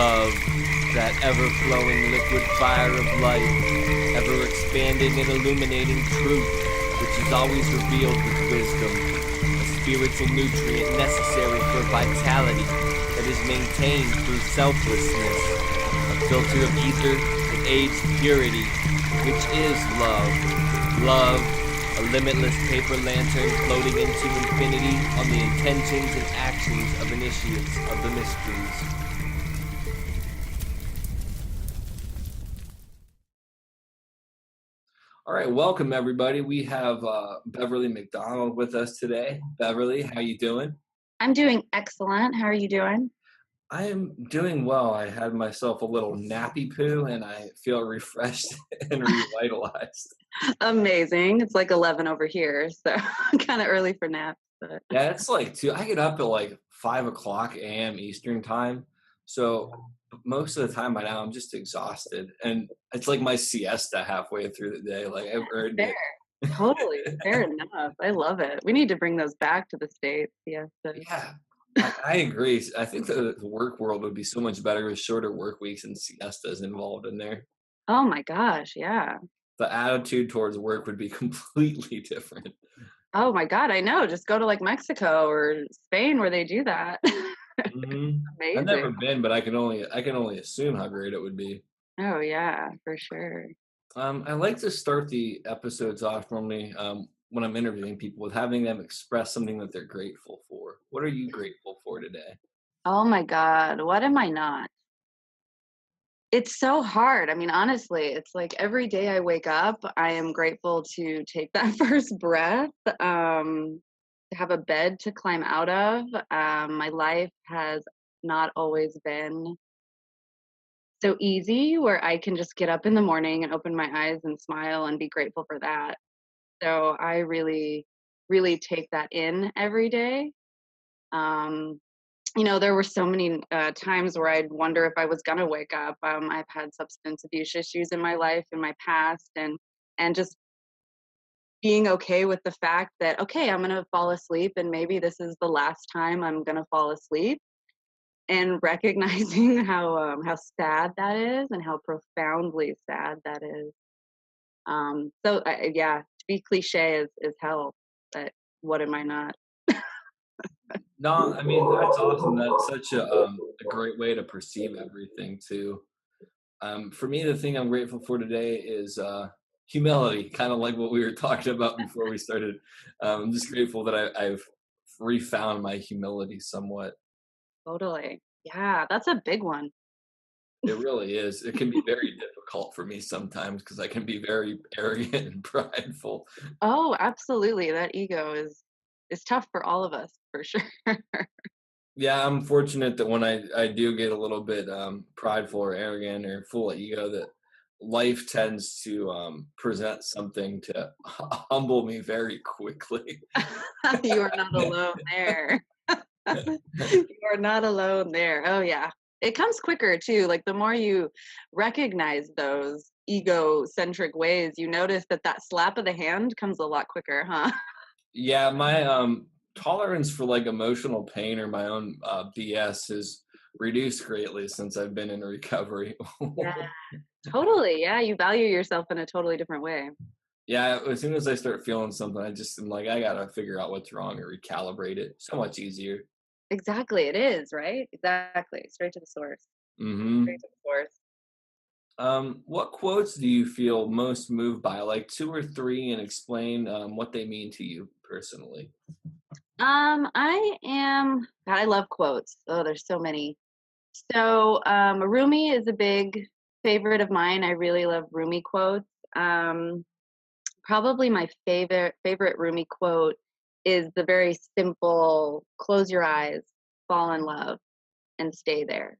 Love, that ever-flowing liquid fire of light, ever-expanding and illuminating truth, which is always revealed with wisdom, a spiritual nutrient necessary for vitality that is maintained through selflessness, a filter of ether that aids purity, which is love. Love, a limitless paper lantern floating into infinity on the intentions and actions of initiates of the mysteries. All right, welcome everybody. We have Beverly McDonald with us today. Beverly, how you doing? I'm doing excellent. How are you doing? I am doing well. I had myself a little nappy poo and I feel refreshed and revitalized. Amazing. It's like 11 over here, so kind of early for naps. But Yeah, it's like two. I get up at like 5 o'clock a.m. Eastern time. So most of the time by now I'm just exhausted. And it's like my siesta halfway through the day. Like I've earned fair, it. totally fair enough. I love it. We need to bring those back to the States. Yes. Yeah, I agree. I think the work world would be so much better with shorter work weeks and siestas involved in there. Oh my gosh, yeah. The attitude towards work would be completely different. Oh my God, I know. Just go to like Mexico or Spain where they do that. I've never Amazing. been, but I can only assume how great it would be. Oh yeah, for sure. I like to start the episodes off normally when I'm interviewing people with having them express something that they're grateful for. What are you grateful for today? Oh my God, what am I not? It's so hard. I mean, honestly, it's like every day I wake up, I am grateful to take that first breath, to have a bed to climb out of. My life has not always been so easy where I can just get up in the morning and open my eyes and smile and be grateful for that. So I really, really take that in every day. Um, there were so many times where I'd wonder if I was gonna wake up. I've had substance abuse issues in my life, in my past, and just being okay with the fact that okay, I'm gonna fall asleep, and maybe this is the last time I'm gonna fall asleep, and recognizing how sad that is, and how profoundly sad that is. Yeah, to be cliche is hell, but what am I not? No, I mean that's awesome. That's such a great way to perceive everything too. For me, the thing I'm grateful for today is humility, kind of like what we were talking about before we started. I'm just grateful that I've refound my humility somewhat. Totally. Yeah, that's a big one. It really is. It can be very difficult for me sometimes because I can be very arrogant and prideful. Oh, absolutely. That ego is tough for all of us, for sure. Yeah, I'm fortunate that when I do get a little bit prideful or arrogant or full of ego, that life tends to present something to humble me very quickly. You are not alone there. You are not alone there. Oh, yeah. It comes quicker too. Like the more you recognize those egocentric ways, you notice that that slap of the hand comes a lot quicker, huh? Yeah, my tolerance for like emotional pain or my own BS has reduced greatly since I've been in recovery. Yeah, totally. Yeah, you value yourself in a totally different way. Yeah, as soon as I start feeling something, I just am like, I gotta figure out what's wrong and recalibrate it. So much easier. Exactly. It is, right? Exactly. Straight to the source. Straight Hmm. to the source. What quotes do you feel most moved by? Like two or three, and explain what they mean to you personally. God, I love quotes. Oh, there's so many. So, Rumi is a big favorite of mine. I really love Rumi quotes. Um, Probably my favorite Rumi quote is the very simple close your eyes, fall in love, and stay there.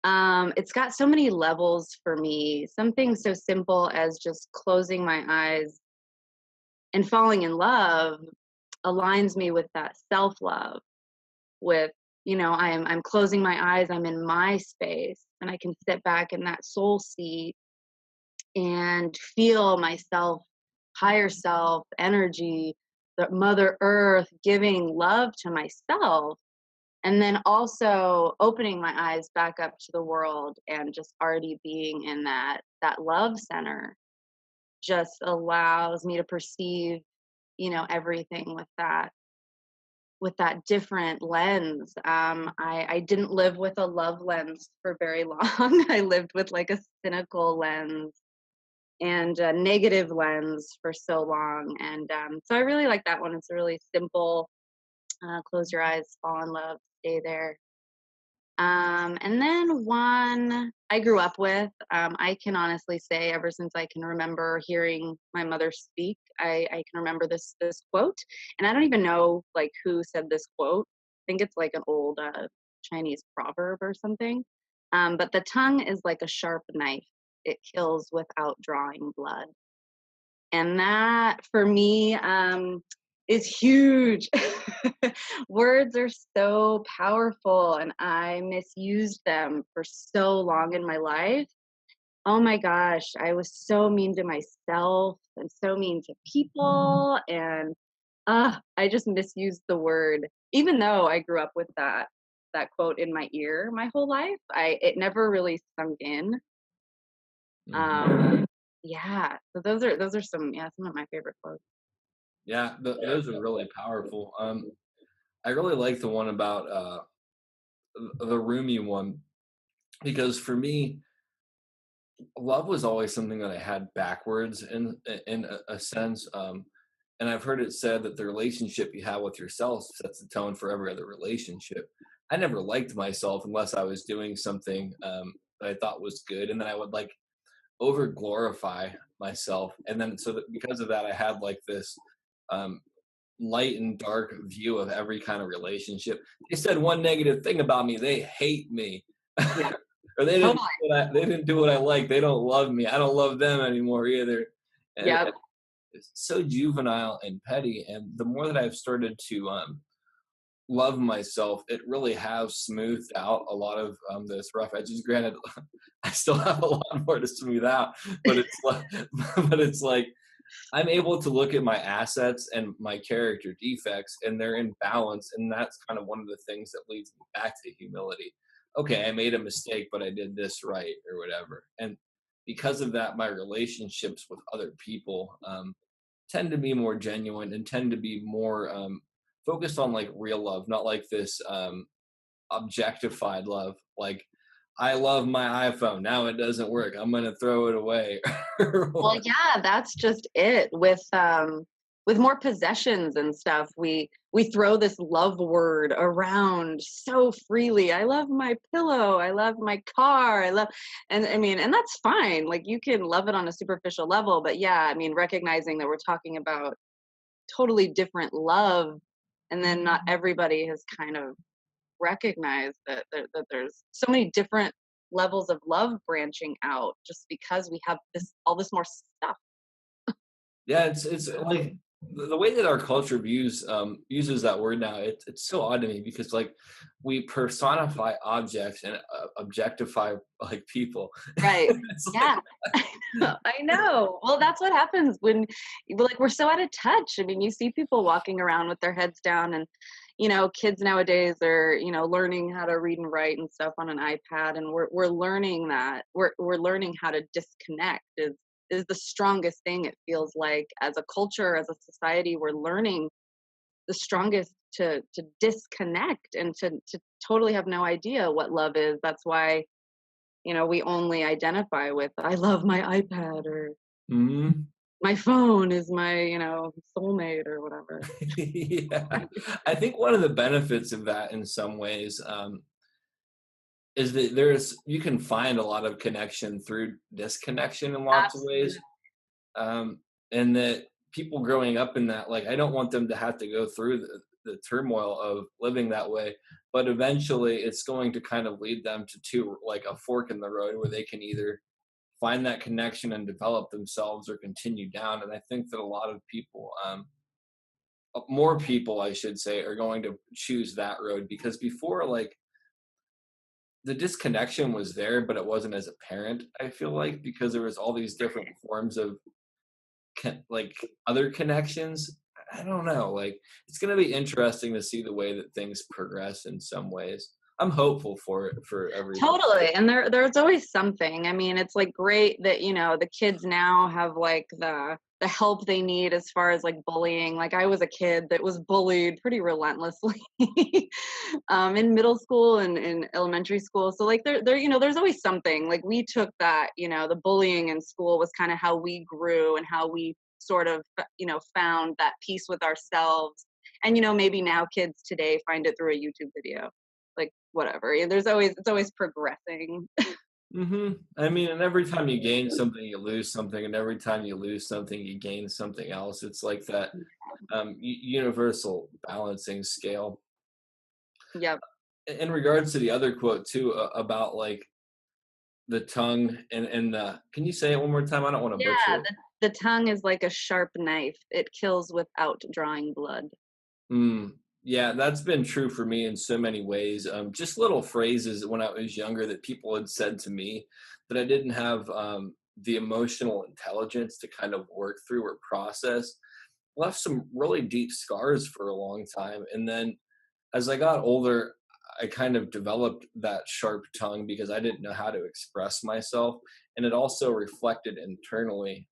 It's got so many levels for me. Something so simple as just closing my eyes and falling in love aligns me with that self-love, with I'm closing my eyes, I'm in my space, and I can sit back in that soul seat and feel myself, higher self energy, the mother earth giving love to myself. And then also opening my eyes back up to the world and just already being in that love center just allows me to perceive, everything with that different lens. I didn't live with a love lens for very long. I lived with like a cynical lens and a negative lens for so long. And so I really like that one. It's a really simple, close your eyes, fall in love, stay there. And then one I grew up with, I can honestly say ever since I can remember hearing my mother speak, I can remember this quote. And I don't even know like who said this quote. I think it's like an old Chinese proverb or something. But the tongue is like a sharp knife. It kills without drawing blood. And that for me is huge. Words are so powerful, and I misused them for so long in my life. Oh my gosh, I was so mean to myself and so mean to people, and I just misused the word. Even though I grew up with that quote in my ear my whole life, I it never really sunk in. Mhm. Um, yeah, so those are some of my favorite quotes. Yeah, those are really powerful. I really like the one about the Rumi one because for me, love was always something that I had backwards in a sense. And I've heard it said that the relationship you have with yourself sets the tone for every other relationship. I never liked myself unless I was doing something that I thought was good, and then I would like over glorify myself, and then so that because of that, I had like this um, light and dark view of every kind of relationship. They said one negative thing about me, they hate me. Yeah, Or totally. they didn't do what I like. They don't love me. I don't love them anymore either. And Yep. it's so juvenile and petty. And the more that I've started to love myself, it really has smoothed out a lot of those rough edges. Granted, I still have a lot more to smooth out, but it's like, but it's like I'm able to look at my assets and my character defects, and they're in balance. And that's kind of one of the things that leads me back to humility. Okay, I made a mistake, but I did this right, or whatever. And because of that, my relationships with other people tend to be more genuine and tend to be more focused on like real love, not like this objectified love. Like, I love my iPhone. Now it doesn't work. I'm going to throw it away. Well, yeah, that's just it. With more possessions and stuff, we throw this love word around so freely. I love my pillow. I love my car. I love, and I mean, and that's fine. Like you can love it on a superficial level, but yeah, I mean, recognizing that we're talking about totally different love, and then not everybody has kind of recognize that there's so many different levels of love branching out just because we have this all this more stuff. Yeah, it's like the way that our culture uses that word now. It's so odd to me because like we personify objects and objectify like people. Right. It's like Yeah. I know. Well, that's what happens when like we're so out of touch. I mean, you see people walking around with their heads down, and kids nowadays are, learning how to read and write and stuff on an iPad, and we're learning that. We're learning how to disconnect is the strongest thing, it feels like. As a culture, as a society, we're learning the strongest to disconnect and to totally have no idea what love is. That's why we only identify with I love my iPad, or mhm. my phone is my, soulmate or whatever. Yeah, I think one of the benefits of that in some ways is that there's you can find a lot of connection through disconnection in lots of Absolutely. ways. um, and that people growing up in that, like, I don't want them to have to go through the turmoil of living that way, but eventually it's going to kind of lead them to like a fork in the road where they can either find that connection and develop themselves or continue down. And I think that a lot of people, more people I should say, are going to choose that road because before, like, the disconnection was there but it wasn't as apparent, I feel like, because there was all these different forms of like other connections. I don't know, like, it's gonna be interesting to see the way that things progress in some ways. I'm hopeful for it, for everything. Totally. And there's always something. I mean, it's like great that, the kids now have like the help they need as far as like bullying. Like I was a kid that was bullied pretty relentlessly in middle school and in elementary school. So like there's always something. Like we took that, the bullying in school was kind of how we grew and how we sort of, found that peace with ourselves. And maybe now kids today find it through a YouTube video. Like whatever. It's always progressing. I mean, and every time you gain something, you lose something, and every time you lose something, you gain something else. It's like that universal balancing scale. Yep. In regards to the other quote too, about like the tongue and can you say it one more time? I don't want to butcher Yeah, it. the tongue is like a sharp knife. It kills without drawing blood. Mm, yeah, that's been true for me in so many ways. Just little phrases when I was younger that people had said to me that I didn't have the emotional intelligence to kind of work through or process, left some really deep scars for a long time. And then as I got older, I kind of developed that sharp tongue because I didn't know how to express myself. And it also reflected internally.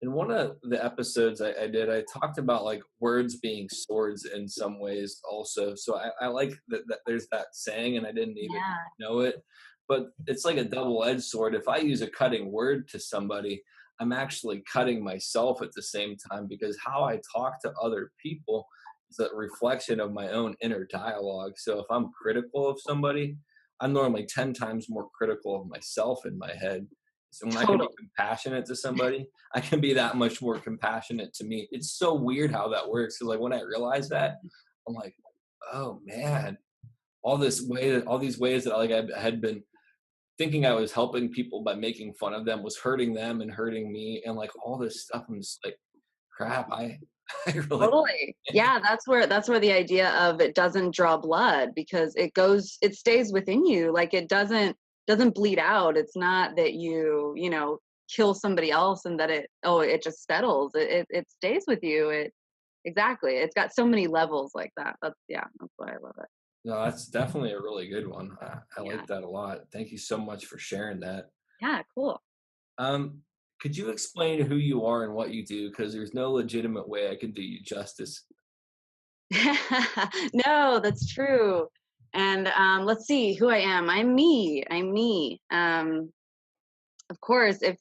In one of the episodes I did, I talked about like words being swords in some ways also. So I like that there's that saying, and I didn't even Yeah, know it, but it's like a double-edged sword. If I use a cutting word to somebody, I'm actually cutting myself at the same time, because how I talk to other people is a reflection of my own inner dialogue. So if I'm critical of somebody, I'm normally 10 times more critical of myself in my head. So when I can be totally. compassionate to somebody, I can be that much more compassionate to me. It's so weird how that works, because like when I realized that, I'm like, oh man, all these ways that like I had been thinking I was helping people by making fun of them was hurting them and hurting me, and like all this stuff. I'm just like, crap. I really. Totally. Yeah, that's where the idea of it doesn't draw blood, because it stays within you. Like it doesn't bleed out. It's not that you kill somebody else and that it just settles. It stays with you. Exactly. It's got so many levels like that. That's why I love it. No, that's definitely a really good one. I Yeah. like that a lot. Thank you so much for sharing that. Yeah, cool. Um, could you explain who you are and what you do? Because there's no legitimate way I could do you justice. No, that's true. And let's see who I am. I'm me. I'm me. Of course, if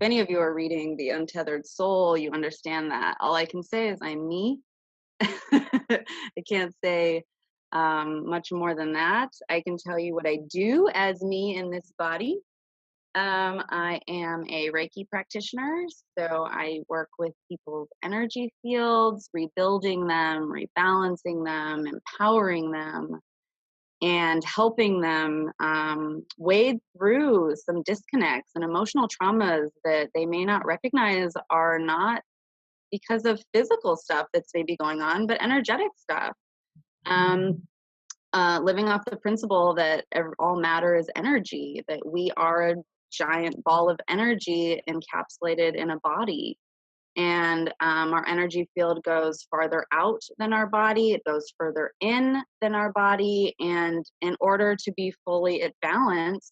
any of you are reading The Untethered Soul, you understand that. All I can say is I'm me. I can't say much more than that. I can tell you what I do as me in this body. I am a Reiki practitioner, so I work with people's energy fields, rebuilding them, rebalancing them, empowering them, and helping them wade through some disconnects and emotional traumas that they may not recognize are not because of physical stuff that's maybe going on, but energetic stuff. Um, Living off the principle that all matter is energy, that we are a giant ball of energy encapsulated in a body. And our energy field goes farther out than our body, it goes further in than our body. And in order to be fully at balance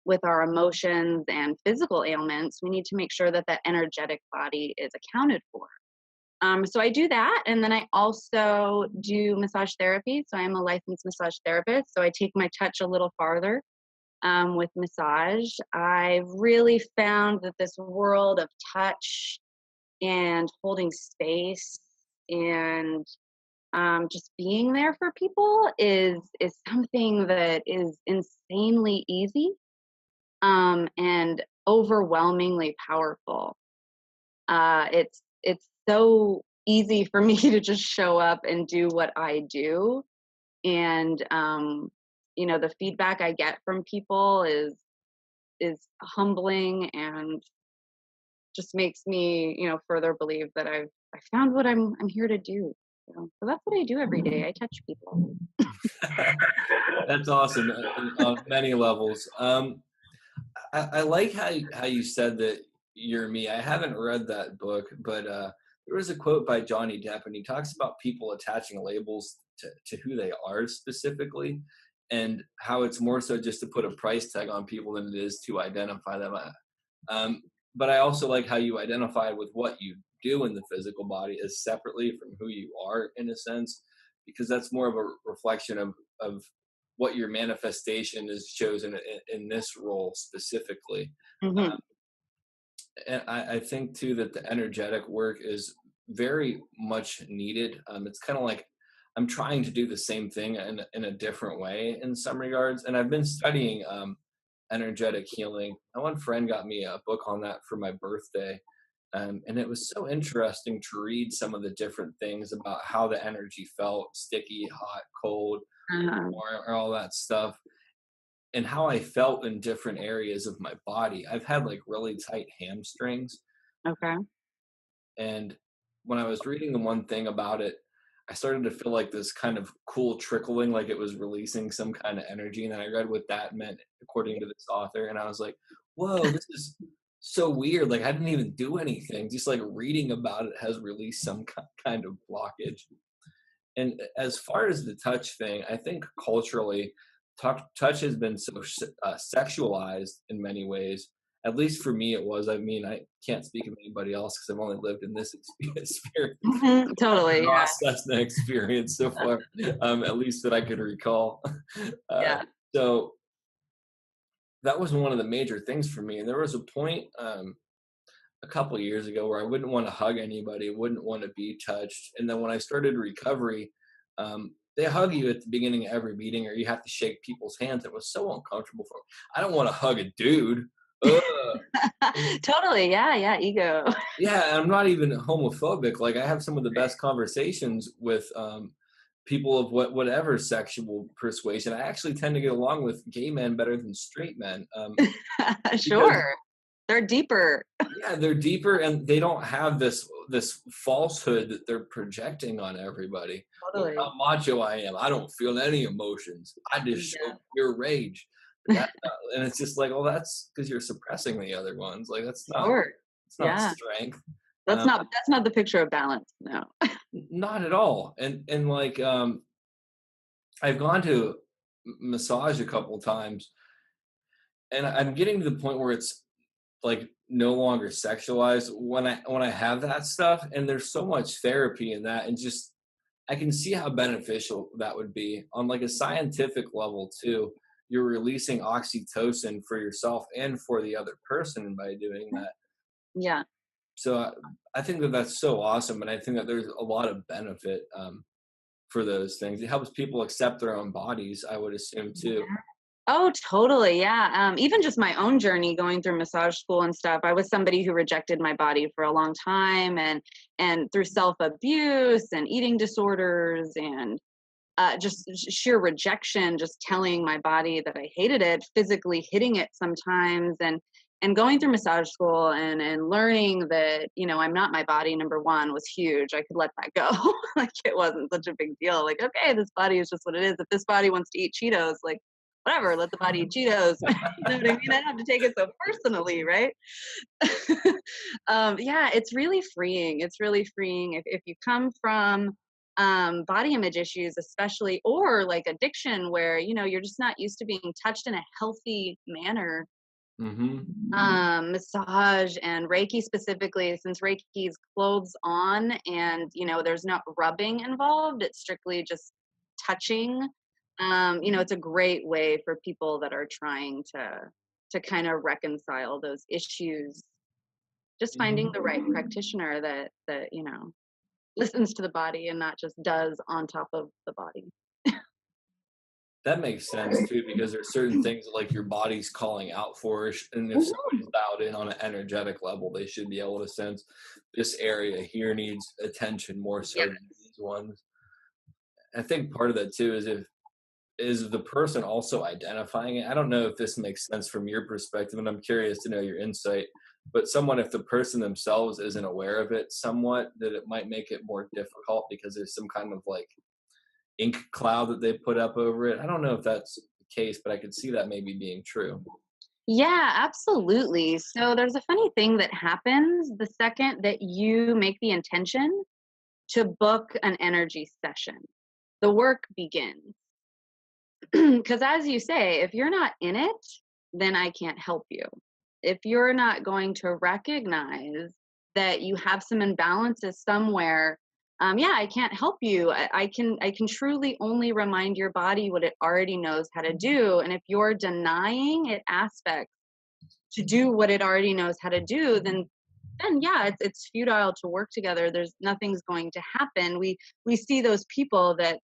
with our emotions and physical ailments, we need to make sure that that energetic body is accounted for. So I do that, and then I also do massage therapy. So I'm a licensed massage therapist. So I take my touch a little farther with massage. I've really found that this world of touch and holding space and just being there for people is something that is insanely easy and overwhelmingly powerful. It's so easy for me to just show up and do what I do, and the feedback I get from people is humbling and just makes me further believe that I found what I'm here to do. So that's what I do every day. I touch people. That's awesome on many levels. I like how you said that you're me. I haven't read that book, but there was a quote by Johnny Depp, and he talks about people attaching labels to who they are specifically, and how it's more so just to put a price tag on people than it is to identify them. Um, but I also like how you identify with what you do in the physical body as separately from who you are, in a sense, because that's more of a reflection of what your manifestation is chosen in this role specifically. Hmm. And I think too that the energetic work is very much needed. It's kind of like I'm trying to do the same thing in a different way in some regards. And I've been studying energetic healing. My one friend got me a book on that for my birthday. And it was so interesting to read some of the different things about how the energy felt, sticky, hot, cold, Uh-huh. or all that stuff, and how I felt in different areas of my body. I've had like really tight hamstrings, Okay. and when I was reading the one thing about it, I started to feel like this kind of cool trickling, like it was releasing some kind of energy. And then I read what that meant according to this author, and I was like, whoa, this is so weird. Like I didn't even do anything. Just like reading about it has released some kind of blockage. And as far as the touch thing, I think culturally, touch has been so sexualized in many ways. At least for me, it was. I mean, I can't speak of anybody else because I've only lived in this experience, Hmm. Totally. Yeah. Cessna experience so far, at least that I could recall. Uh, Yeah. so that was one of the major things for me. And there was a point a couple years ago where I wouldn't want to hug anybody, wouldn't want to be touched. And then when I started recovery, they hug you at the beginning of every meeting, or you have to shake people's hands. It was so uncomfortable for me. I don't want to hug a dude. Ugh. Totally. Yeah. Yeah. Ego. Yeah, I'm not even homophobic. Like I have some of the best conversations with people of whatever sexual persuasion. I actually tend to get along with gay men better than straight men. Because Sure. They're deeper. yeah, they're deeper and they don't have this falsehood that they're projecting on everybody. Look Totally. how macho I am. I don't feel any emotions. I just show Yeah. pure rage. That, and it's just like, well, that's because you're suppressing the other ones. Like Sure. it's not Yeah. strength. That's Um, not the picture of balance. No. Not at all. And like I've gone to massage a couple times, and I'm getting to the point where it's like no longer sexualized when I have that stuff, and there's so much therapy in that, and just I can see how beneficial that would be on like a scientific level too. You're releasing oxytocin for yourself and for the other person by doing that. Yeah. So I think that that's so awesome, and I think that there's a lot of benefit for those things. It helps people accept their own bodies, I would assume too. Oh, totally. Yeah. Even just my own journey going through massage school and stuff. I was somebody who rejected my body for a long time, and through self abuse and eating disorders and just sheer rejection, just telling my body that I hated it, physically hitting it sometimes, and going through massage school and learning that, I'm not my body, number one, was huge. I could let that go. Like it wasn't such a big deal. Like, okay, this body is just what it is. If this body wants to eat Cheetos, like whatever, let the body eat Cheetos. You know what I mean? I don't have to take it so personally, right? Yeah, it's really freeing. It's really freeing if you come from body image issues, especially, or like addiction, where you're just not used to being touched in a healthy manner. Hmm. Massage and Reiki specifically, since Reiki's clothes on, and there's not rubbing involved, it's strictly just touching. It's a great way for people that are trying to kind of reconcile those issues, just finding the right practitioner that listens to the body and not just does on top of the body. That makes sense too, because there's certain things that, like your body's calling out for, and if somebody's dialed in on an energetic level, they should be able to sense this area here needs attention more so Yeah. than these ones. I think part of that too is the person also identifying it. I don't know if this makes sense from your perspective, and I'm curious to know your insight. But someone, if the person themselves isn't aware of it somewhat, that it might make it more difficult because there's some kind of like ink cloud that they put up over it. I don't know if that's the case, but I could see that maybe being true. Yeah, absolutely. So there's a funny thing that happens the second that you make the intention to book an energy session. The work begins. Because as you say, if you're not in it, then I can't help you. If you're not going to recognize that you have some imbalances somewhere, yeah, I can't help you. I can truly only remind your body what it already knows how to do. And if you're denying it aspects to do what it already knows how to do, then yeah, it's futile to work together. There's nothing's going to happen. We see those people that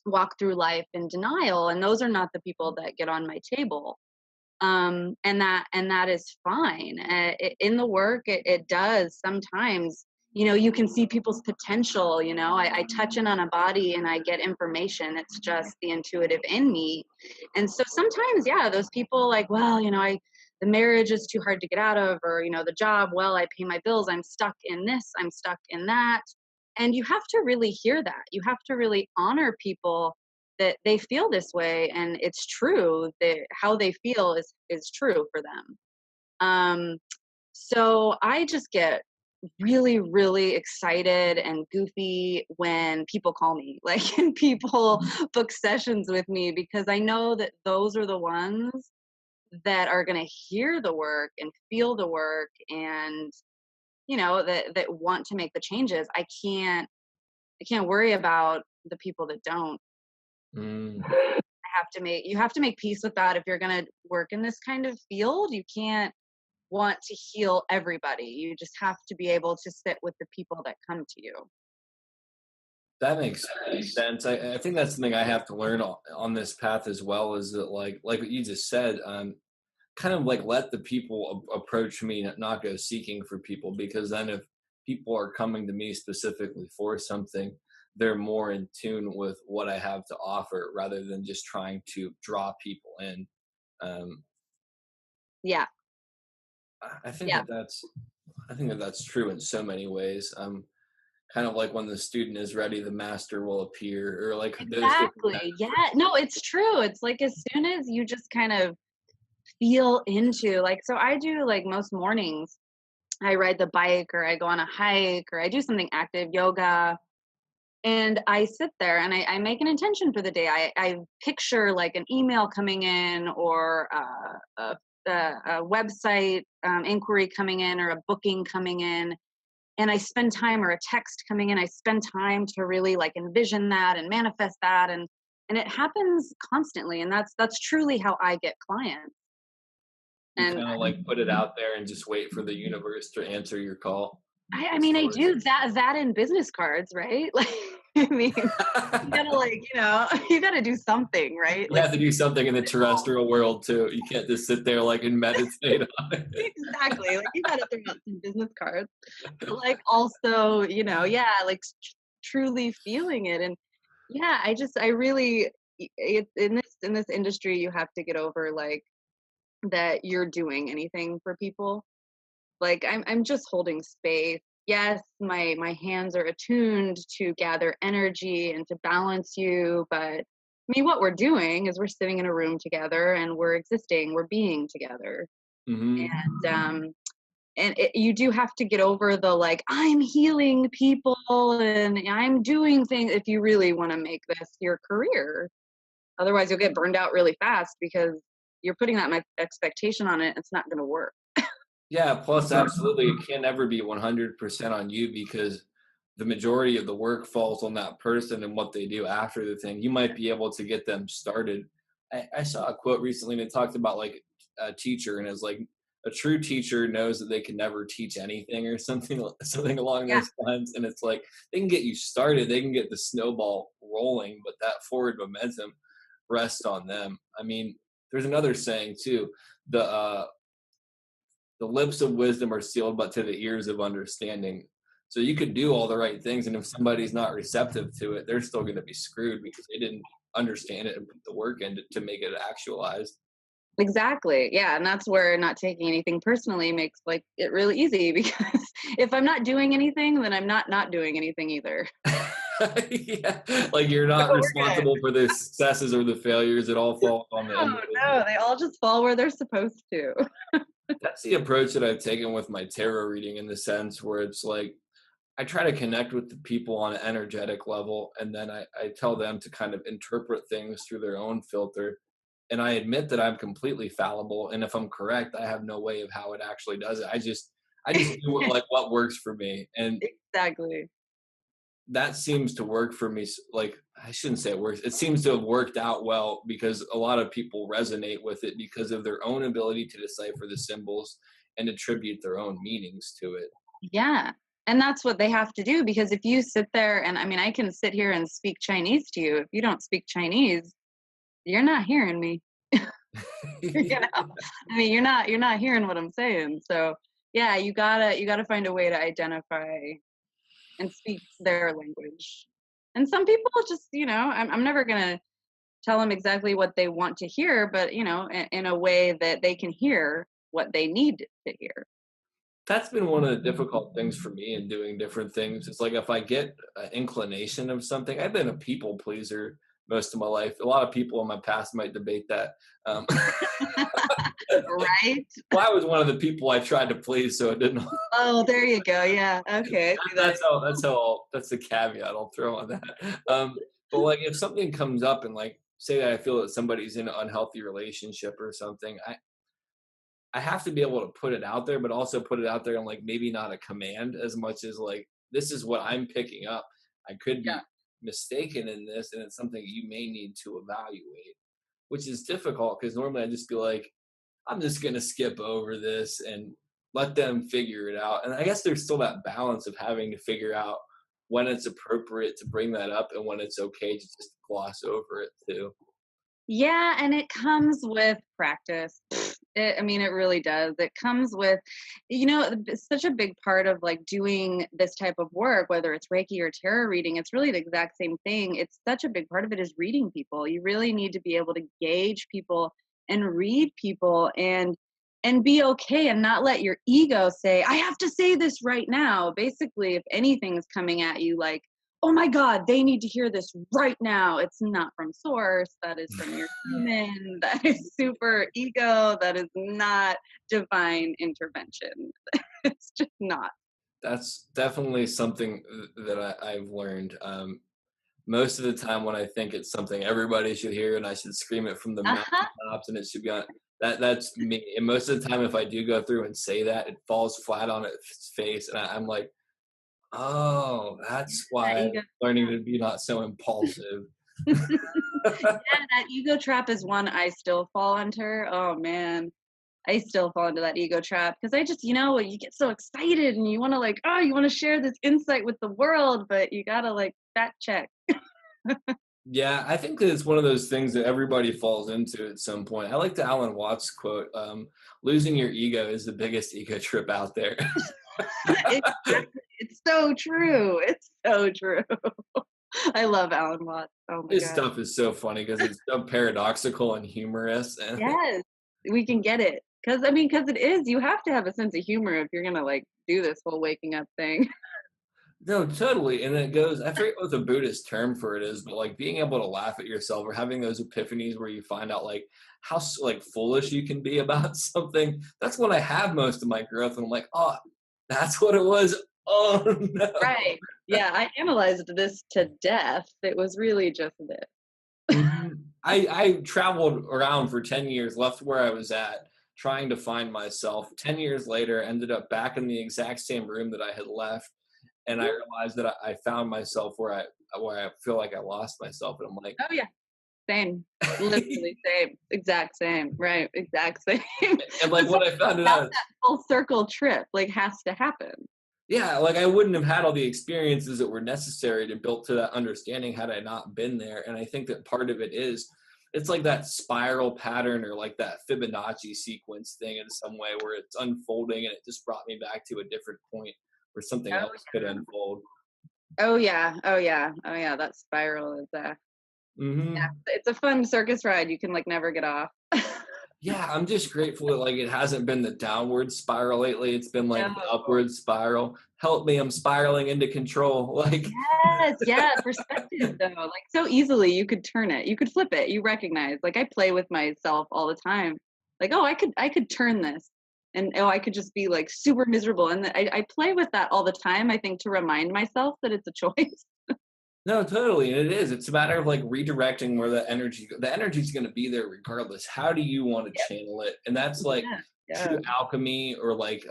walk through life in denial, and those are not the people that get on my table. And that is fine. In the work, it does sometimes, you can see people's potential. I touch in on a body and I get information. It's just the intuitive in me. And so sometimes, yeah, those people like, well, the marriage is too hard to get out of, or the job, well, I pay my bills, I'm stuck in this, I'm stuck in that. And you have to really hear that. You have to really honor people that they feel this way, and it's true that how they feel is true for them. So I just get really, really excited and goofy when people call me, like, and people book sessions with me, because I know that those are the ones that are going to hear the work and feel the work, and that want to make the changes. I can't worry about the people that don't. Mm. You have to make peace with that. If you're going to work in this kind of field, you can't want to heal everybody. You just have to be able to sit with the people that come to you. That makes sense. I think that's something I have to learn on this path as well. Is that like what you just said? Kind of like let the people approach me, not go seeking for people, because then if people are coming to me specifically for something, they're more in tune with what I have to offer rather than just trying to draw people in. Um, Yeah. I think Yeah. that's true in so many ways. Kind of like when the student is ready, the master will appear, or like those different kind Exactly. Yeah. No, it's true. It's like as soon as you just kind of feel into, like, so I do, like, most mornings I ride the bike or I go on a hike or I do something active, yoga. And I sit there and I make an intention for the day. I picture like an email coming in, or a website inquiry coming in, or a booking coming in. And I spend time, or a text coming in, I spend time to really like envision that and manifest that. And it happens constantly. And that's truly how I get clients. you And kind of like put it out there and just wait for the universe to answer your call. I As mean, I far as do that in business cards, right? Like, I mean, you gotta, like, you gotta do something, right? you Like, have to do something in the terrestrial world too. You can't just sit there like and meditate on it. exactly, like, you gotta throw out some business cards, but like also, yeah, like truly feeling it. And yeah, I really, it's in this industry, you have to get over like that you're doing anything for people. Like, I'm just holding space. Yes, my hands are attuned to gather energy and to balance you, but I mean, what we're doing is we're sitting in a room together and we're existing, we're being together. Hmm. And you do have to get over the, like, I'm healing people and I'm doing things, if you really want to make this your career. Otherwise, you'll get burned out really fast because you're putting that much expectation on it. It's not going to work. Yeah, plus absolutely it can never be 100% on you, because the majority of the work falls on that person and what they do after the thing. You might be able to get them started. I saw a quote recently and it talked about like a teacher, and it's like a true teacher knows that they can never teach anything, or something along Yeah. those lines. And it's like they can get you started, they can get the snowball rolling, but that forward momentum rests on them. I mean, there's another saying too. The lips of wisdom are sealed, but to the ears of understanding. So you could do all the right things, and if somebody's not receptive to it, they're still going to be screwed because they didn't understand it and put the work in to make it actualized. Exactly. Yeah, and that's where not taking anything personally makes like it really easy, because if I'm not doing anything, then I'm not doing anything either. Yeah, like you're So not we're good. responsible for the successes or the failures. It all falls on the No, no, individual. they all just fall where they're supposed to. That's the approach that I've taken with my tarot reading in the sense where it's like I try to connect with the people on an energetic level, and then I tell them to kind of interpret things through their own filter. And I admit that I'm completely fallible, and if I'm correct, I have no way of how it actually does it. I just do what works for me, and Exactly. that seems to work for me. Like I shouldn't say it works. It seems to have worked out well because a lot of people resonate with it because of their own ability to decipher the symbols and attribute their own meanings to it. Yeah. And that's what they have to do, because if you sit there and I mean, I can sit here and speak Chinese to you. If you don't speak Chinese, you're not hearing me. You know? I mean, you're not hearing what I'm saying. So, yeah, you gotta find a way to identify and speak their language. And some people just, I'm never gonna tell them exactly what they want to hear, but in a way that they can hear what they need to hear. That's been one of the difficult things for me in doing different things. It's like if I get an inclination of something, I've been a people pleaser most of my life. A lot of people in my past might debate that. Um, Right? well, I was one of the people I tried to please, so it didn't. Oh, there you go. Yeah. Okay. I see that. That's the caveat I'll throw on that. But like if something comes up and like say I feel that somebody's in an unhealthy relationship or something, I have to be able to put it out there, but also put it out there and like maybe not a command as much as like this is what I'm picking up. I could be Yeah. mistaken in this, and it's something you may need to evaluate, which is difficult because normally I just be like, I'm just gonna skip over this and let them figure it out. And I guess there's still that balance of having to figure out when it's appropriate to bring that up and when it's okay to just gloss over it too. Yeah, and it comes with practice. I mean, it really does. It comes with, it's such a big part of like doing this type of work, whether it's Reiki or tarot reading. It's really the exact same thing. It's such a big part of it is reading people. You really need to be able to gauge people and read people and be okay and not let your ego say, I have to say this right now. Basically, if anything's coming at you like, oh my God, they need to hear this right now. It's not from source. That is from your human. That is super ego. That is not divine intervention. It's just not. That's definitely something that I've learned. Most of the time, when I think it's something everybody should hear and I should scream it from the Uh-huh. mountaintops and it should be on, that's me. And most of the time, if I do go through and say that, it falls flat on its face, and I'm like, oh, that's That why I'm ego. learning to be not so impulsive. Yeah, that ego trap is one I still fall under. Oh man. I still fall into that ego trap because I just, you get so excited and you want to like, oh, you want to share this insight with the world, but you got to like fact check. Yeah, I think that it's one of those things that everybody falls into at some point. I like the Alan Watts quote, losing your ego is the biggest ego trip out there. Exactly. It's so true. It's so true. I love Alan Watts. Oh my His god. stuff is so funny because it's so paradoxical and humorous. And Yes, we can get it. Because it is. You have to have a sense of humor if you're gonna like do this whole waking up thing. no, totally. And it goes, I forget what the Buddhist term for it is, but like being able to laugh at yourself or having those epiphanies where you find out like how like foolish you can be about something. That's when I have most of my growth. And I'm like, oh, that's what it was. Oh no. Right. Yeah, I analyzed this to death. It was really just this. I traveled around for 10 years, left where I was at, trying to find myself. 10 years later, ended up back in the exact same room that I had left. And I realized that I found myself where I feel like I lost myself. And I'm like, Oh yeah. Same. Literally same. Exact same. Right. Exact same. and like That's what I found it about out, that full circle trip. Like has to happen. yeah, like I wouldn't have had all the experiences that were necessary to build to that understanding had I not been there. And I think that part of it is it's like that spiral pattern or like that Fibonacci sequence thing in some way where it's unfolding and it just brought me back to a different point where something Oh else could unfold. Oh yeah, oh yeah, oh yeah. That spiral is Hmm. yeah. It's a fun circus ride. You can like never get off. Yeah, I'm just grateful that like it hasn't been the downward spiral lately. It's been like the No. upward spiral. Help me, I'm spiraling into control. Like Yes, yeah, perspective though. Like so easily you could turn it. You could flip it. You recognize. Like I play with myself all the time. Like, oh, I could turn this. And oh, I could just be like super miserable. And I play with that all the time, I think, to remind myself that it's a choice. no, totally. And it is. It's a matter of like redirecting where the energy is going to be there regardless. How do you want to Yep. channel it? And that's like Yeah. Yeah. true alchemy or like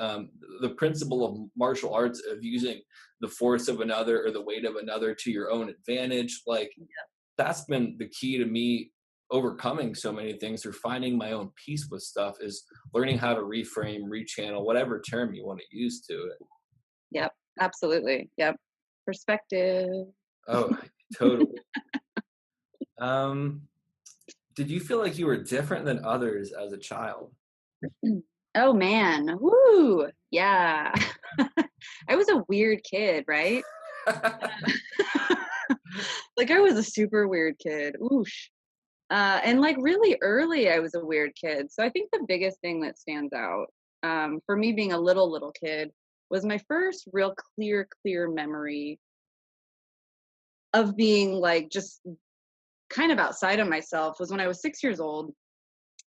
the principle of martial arts of using the force of another or the weight of another to your own advantage. Like that's been the key to me overcoming so many things or finding my own peace with stuff is learning how to reframe, rechannel, whatever term you want to use to it. Yep. Absolutely. Yep. Perspective. Oh, totally. Um, did you feel like you were different than others as a child? Oh man. Woo. Yeah. I was a weird kid, right? Like I was a super weird kid. Oosh. And like really early, I was a weird kid. So I think the biggest thing that stands out for me being a little kid was my first real clear memory of being like just kind of outside of myself was when I was 6 years old.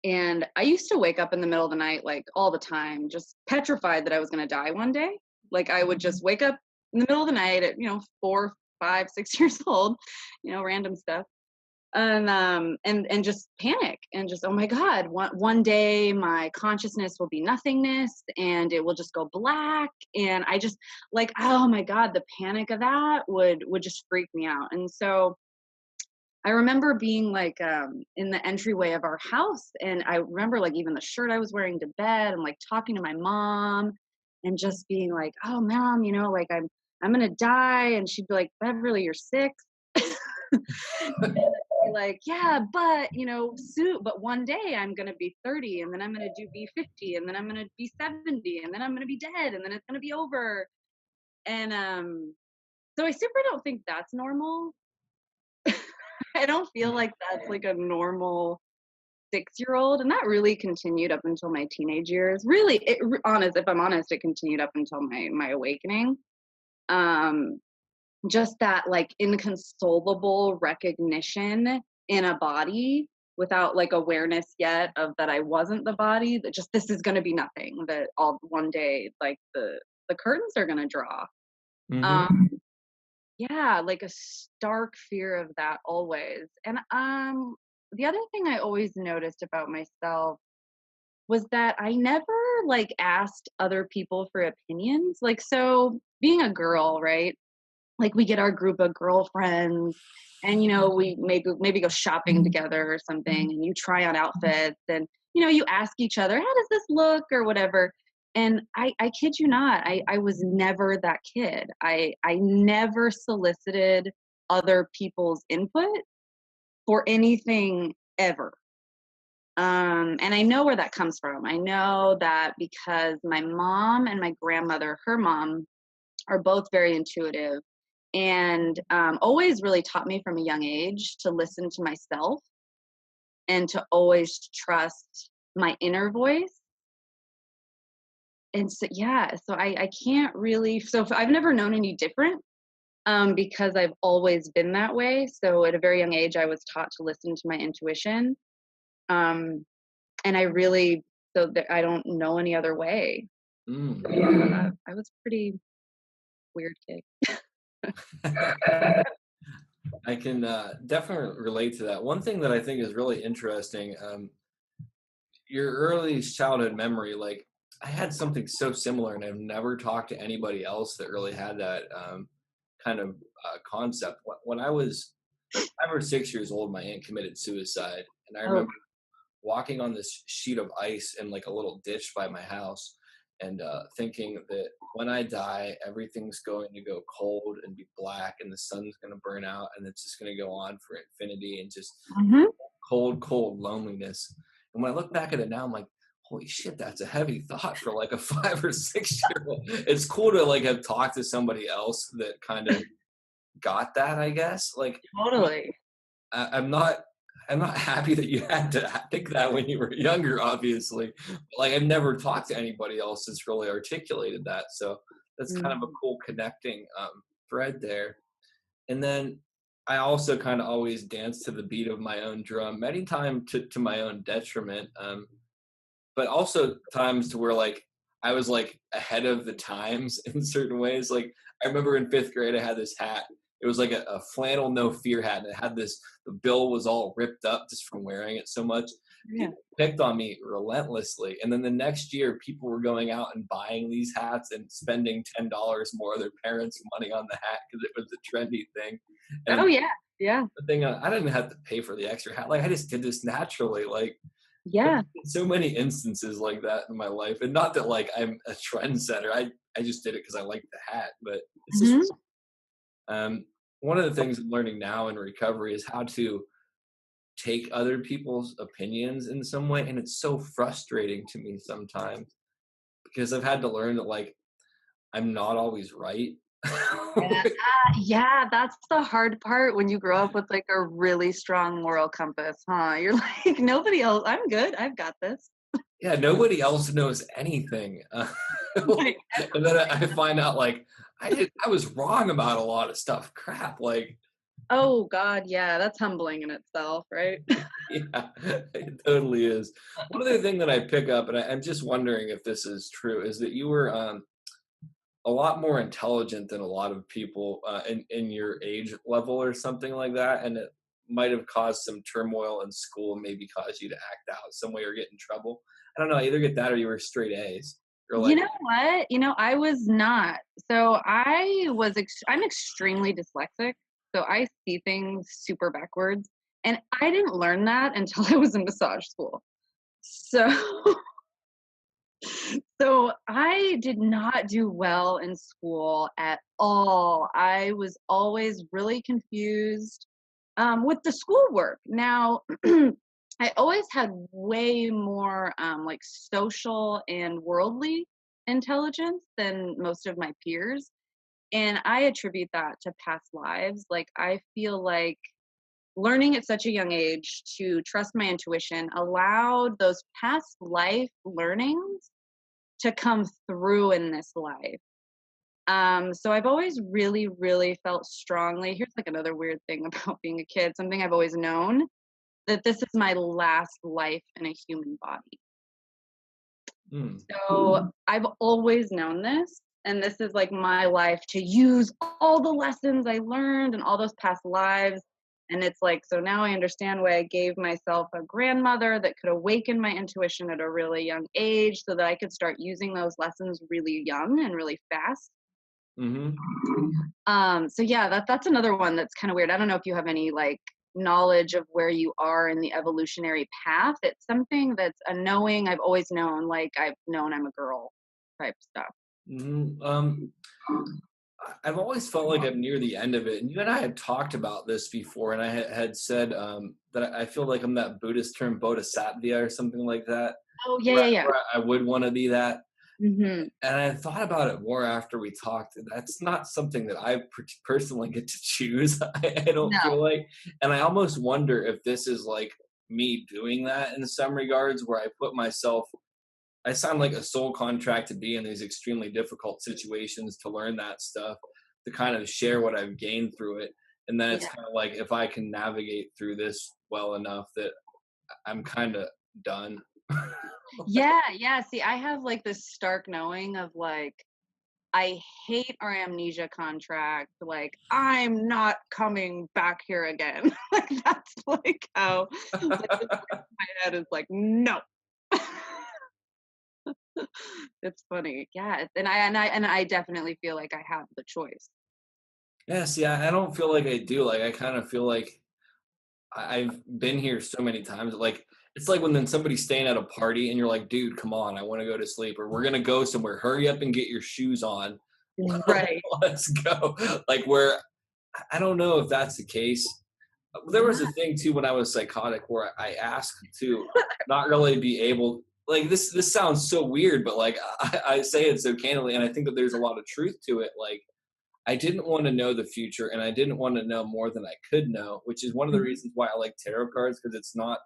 And I used to wake up in the middle of the night, like all the time, just petrified that I was going to die one day. Like I would just wake up in the middle of the night at, 4, 5, 6 years old, random stuff. And just panic and just, oh my God, one day my consciousness will be nothingness and it will just go black. And I just like, oh my God, the panic of that would just freak me out. And so I remember being like in the entryway of our house, and I remember like even the shirt I was wearing to bed, and like talking to my mom, and just being like, "Oh, mom, like I'm gonna die," and she'd be like, "Beverly, you're 6." And I'd be like, "Yeah, but soon, but one day I'm gonna be 30, and then I'm gonna be 50, and then I'm gonna be 70, and then I'm gonna be dead, and then it's gonna be over." And so I super don't think that's normal. I don't feel like that's like a normal 6-year-old, and that really continued up until my teenage years. Really, if I'm honest, it continued up until my awakening. Um, just that like inconsolable recognition in a body without like awareness yet of that I wasn't the body. That just this is going to be nothing. That all one day like the curtains are going to draw. Hmm. Um, Yeah, like a stark fear of that always. And the other thing I always noticed about myself was that I never like asked other people for opinions. Like so being a girl, right? Like we get our group of girlfriends and we maybe go shopping together or something and you try on outfits and you ask each other, how does this look or whatever. And I kid you not, I was never that kid. I never solicited other people's input for anything ever. And I know where that comes from. I know that because my mom and my grandmother, her mom, are both very intuitive and always really taught me from a young age to listen to myself and to always trust my inner voice. And so, yeah, so I can't really, so I've never known any different because I've always been that way. So at a very young age, I was taught to listen to my intuition. Um, and I really, so that I don't know any other way. Mm. So, yeah, I was pretty weird kid. I can definitely relate to that. One thing that I think is really interesting, your earliest childhood memory, like I had something so similar, and I've never talked to anybody else that really had that kind of concept. When I was 5 or 6 years old, my aunt committed suicide, and I Oh, remember walking on this sheet of ice in like a little ditch by my house and thinking that when I die, everything's going to go cold and be black and the sun's going to burn out and it's just going to go on for infinity and just mhm. cold loneliness. And when I look back at it now, I'm like, holy shit, that's a heavy thought for like a 5 or 6 year old. It's cool to like have talked to somebody else that kind of got that, I guess. Like Totally. I'm not I'm not happy that you had to think that when you were younger, obviously. Like, I've never talked to anybody else that's really articulated that. So that's kind of a Mhm. cool connecting thread there. And then I also kind of always dance to the beat of my own drum, many times to my own detriment. But also times to where like I was like ahead of the times in certain ways. Like I remember in 5th grade, I had this hat. It was like a flannel no fear hat, and it had this. The bill was all ripped up just from wearing it so much. Yeah. People picked on me relentlessly, and then the next year, people were going out and buying these hats and spending $10 more of their parents' money on the hat because it was a trendy thing. And Oh yeah. Yeah. the thing, I didn't have to pay for the extra hat. Like I just did this naturally. Like Yeah. so many instances like that in my life, and not that like I'm a trendsetter. I just did it because I like the hat, but it's just Mhm. one of the things I'm learning now in recovery is how to take other people's opinions in some way, and it's so frustrating to me sometimes because I've had to learn that like I'm not always right. Yeah. Yeah, that's the hard part when you grow up with like a really strong moral compass, huh? You're like, nobody else, I'm good. I've got this. Yeah, nobody else knows anything. Like, Like, and then I find out like I was wrong about a lot of stuff. Crap, like oh God, yeah, that's humbling in itself, right? yeah, it totally is. One other thing that I pick up, and I'm just wondering if this is true, is that you were a lot more intelligent than a lot of people in your age level or something like that, and it might have caused some turmoil in school, and maybe caused you to act out some way or get in trouble. I don't know. I either get that or you were straight A's. Or You like, know what? I was not. So I'm extremely dyslexic. So I see things super backwards. And I didn't learn that until I was in massage school. So so I did not do well in school at all. I was always really confused with the schoolwork. Now, I always had way more like social and worldly intelligence than most of my peers. And I attribute that to past lives. Like, I feel like learning at such a young age to trust my intuition allowed those past life learnings to come through in this life. So I've always really, really felt strongly. Here's like another weird thing about being a kid, something I've always known, that this is my last life in a human body. hmm, So I've always known this. And this is like my life to use all the lessons I learned and all those past lives. And it's like, so now I understand why I gave myself a grandmother that could awaken my intuition at a really young age so that I could start using those lessons really young and really fast. mm-hmm. So yeah, that's another one that's kind of weird. I don't know if you have any like knowledge of where you are in the evolutionary path. It's something that's a knowing I've always known, like I've known I'm a girl type stuff. Mm-hmm. I've always felt like I'm near the end of it, and you and I had talked about this before, and I had said that I feel like I'm that Buddhist term bodhisattva or something like that, Oh yeah, yeah, yeah. where I would want to be that. Hmm. And I thought about it more after we talked. And that's not something that I personally get to choose. I don't No. feel like, and I almost wonder if this is like me doing that in some regards, where I put myself. I sound like a soul contract to be in these extremely difficult situations to learn that stuff, to kind of share what I've gained through it. And then it's Yeah. kind of like if I can navigate through this well enough that I'm kind of done. Yeah, yeah. See, I have like this stark knowing of like I hate our amnesia contract. Like, I'm not coming back here again. Like that's like how like this voice in my head is like, no. It's funny. Yeah. And I definitely feel like I have the choice. Yeah, see, I don't feel like I do. Like, I kind of feel like I've been here so many times. Like, it's like when then somebody's staying at a party and you're like, dude, come on, I want to go to sleep, or we're going to go somewhere. Hurry up and get your shoes on. Right. Let's go. Like, where I don't know if that's the case. There was a Yeah. thing too when I was psychotic where I asked to not really be able. Like this sounds so weird, but like I say it so candidly, and I think that there's a lot of truth to it. Like I didn't want to know the future, and I didn't want to know more than I could know, which is one of the Mhm. reasons why I like tarot cards, because it's not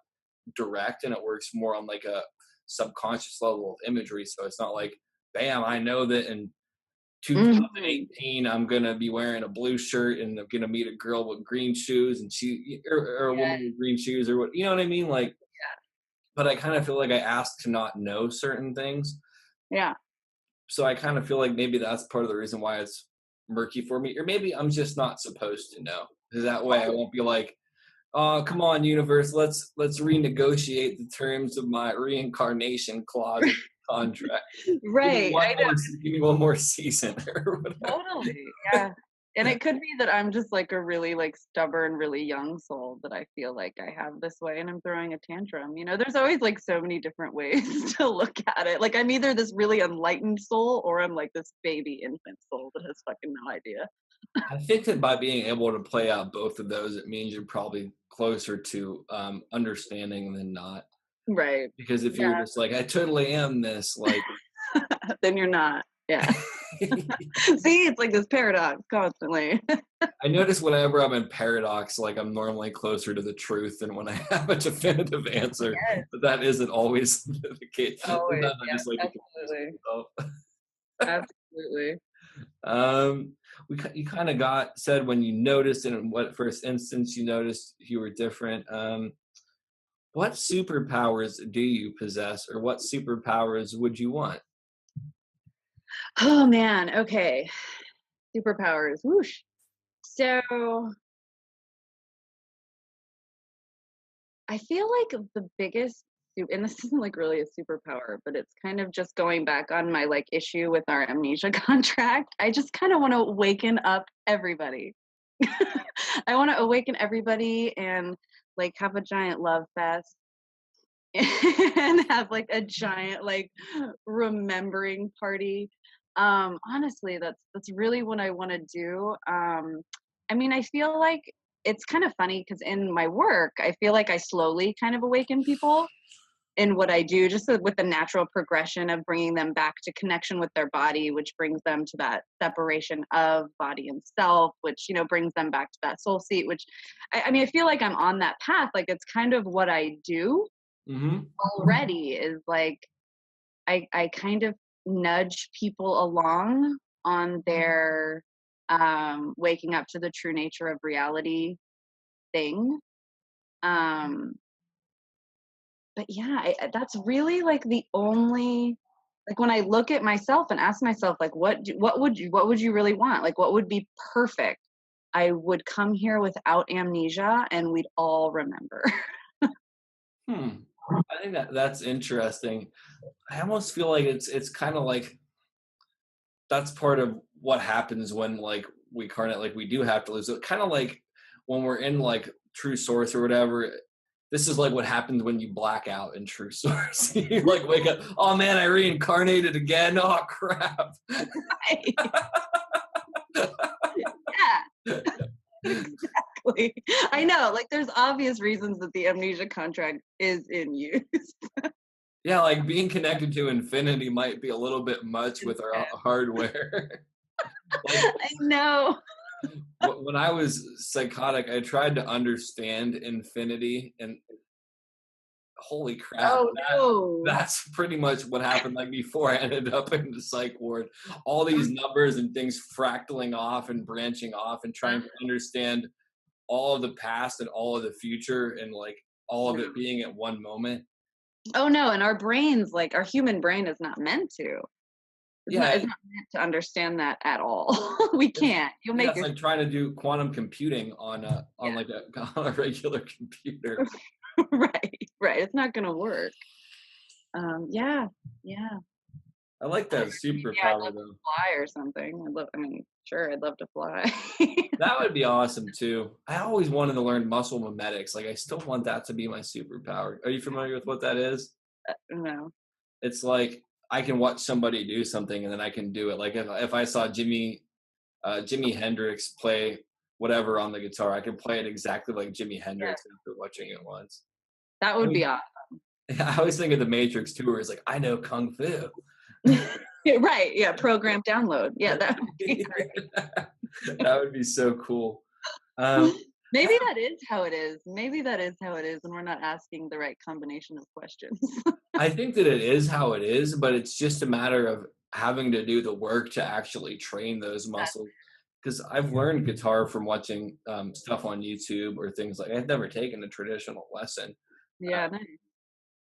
direct and it works more on like a subconscious level of imagery. So it's not like, bam, I know that in Mhm. 2018 I'm gonna be wearing a blue shirt and I'm gonna meet a girl with green shoes and or a woman Yeah, with green shoes or what, you know what I mean? Like, but I kind of feel like I asked to not know certain things. yeah. So I kind of feel like maybe that's part of the reason why it's murky for me, or maybe I'm just not supposed to know. Because that way I Totally. won't be like, oh, come on, universe, let's renegotiate the terms of my reincarnation clause in the contract. Right, I know. Give me one more season or whatever. Totally, yeah. And it could be that I'm just, like, a really, like, stubborn, really young soul that I feel like I have this way and I'm throwing a tantrum, there's always, like, so many different ways to look at it. Like, I'm either this really enlightened soul or I'm, like, this baby infant soul that has fucking no idea. I think that by being able to play out both of those, it means you're probably closer to understanding than not. Right. Because if you're Yeah, just like, I totally am this, like, then you're not. Yeah. See, it's like this paradox constantly. I notice whenever I'm in paradox, like I'm normally closer to the truth than when I have a definitive answer. Yes, But that isn't always the case. always. Sometimes I Yeah, just like to confuse absolutely. myself. Absolutely. You kind of got said when you noticed, and in what first instance you noticed you were different. What superpowers do you possess, or what superpowers would you want? Oh, man, okay. Superpowers, whoosh. So, I feel like the biggest and this isn't, like, really a superpower, but it's kind of just going back on my, like, issue with our amnesia contract. I just kinda wanna awaken up everybody. I wanna awaken everybody and, like, have a giant love fest and have, like, a giant, like, remembering party. Honestly, that's really what I wanna do. I mean, I feel like it's kind of funny because in my work, I feel like I slowly kind of awaken people in what I do, just so with the natural progression of bringing them back to connection with their body, which brings them to that separation of body and self, which brings them back to that soul seat. Which I mean, I feel like I'm on that path. Like it's kind of what I do Mm-hmm. already. Is like I kind of nudge people along on their waking up to the true nature of reality thing. Um, but yeah, that's really like the only like when I look at myself and ask myself like what would you really want? Like what would be perfect? I would come here without amnesia and we'd all remember. Hmm. I think that's interesting. I almost feel like it's kind of like that's part of what happens when like we carnate, like we do have to lose it. Kind of like when we're in like True Source or whatever. This is like what happens when you black out in True Source. You like wake up, oh man, I reincarnated again. Oh crap. Yeah, exactly. I know, like there's obvious reasons that the amnesia contract is in use. Yeah, like being connected to infinity might be a little bit much with our hardware. Like I know. when I was psychotic, I tried to understand infinity, and holy crap, Oh no. that's pretty much what happened. Like before I ended up in the psych ward, all these numbers and things fractaling off and branching off and trying to understand all of the past and all of the future and like all of it being at one moment. Oh no, and our brains, like our human brain is not meant to. Yeah, It's not meant to understand that at all. We it's, can't. You'll yeah, make it's your like trying to do quantum computing on yeah. like on a regular computer. Right, right. It's not gonna work. Yeah, yeah. I like that Maybe I'd superpower love to though. fly or something. I mean, sure, I'd love to fly. That would be awesome too. I always wanted to learn muscle mimetics. Like I still want that to be my superpower. Are you familiar with what that is? No. It's like I can watch somebody do something and then I can do it. Like if I saw Jimi Hendrix play whatever on the guitar, I can play it exactly like Jimi Yeah, Hendrix after watching it once. that I would always, be awesome. I always think of the Matrix too, where it's like I know kung fu. Yeah, right. Yeah, program download. Yeah, that would be great. That would be so cool. Um, Maybe that is how it is. Maybe that is how it is, and we're not asking the right combination of questions. I think that it is how it is, but it's just a matter of having to do the work to actually train those muscles. Because I've learned guitar from watching stuff on YouTube or things like. I've never taken a traditional lesson. Yeah, nice.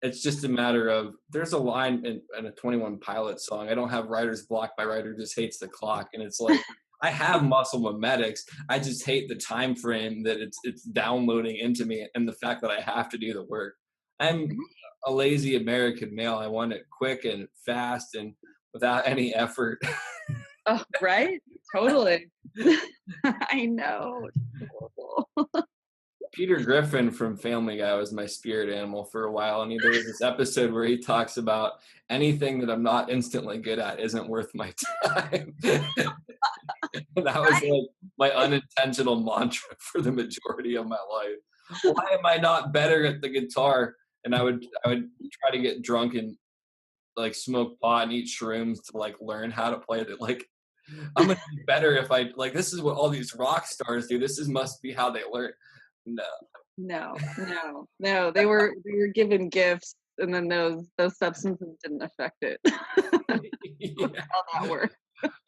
It's just a matter of there's a line in a 21 Pilots song. I don't have writer's block. My writer just hates the clock, and it's like I have muscle mimetics. I just hate the time frame that it's downloading into me, and the fact that I have to do the work. I'm a lazy American male. I want it quick and fast and without any effort. Oh, right? Totally. I know. It's horrible. Peter Griffin from Family Guy was my spirit animal for a while, and there was this episode where he talks about anything that I'm not instantly good at isn't worth my time. And that was like my unintentional mantra for the majority of my life. Why am I not better at the guitar? And I would try to get drunk and like smoke pot and eat shrooms to like learn how to play it. Like I'm gonna be better if I like this is what all these rock stars do. This must be how they learn. No. No. They were given gifts, and then those substances didn't affect it. Yeah. How that works.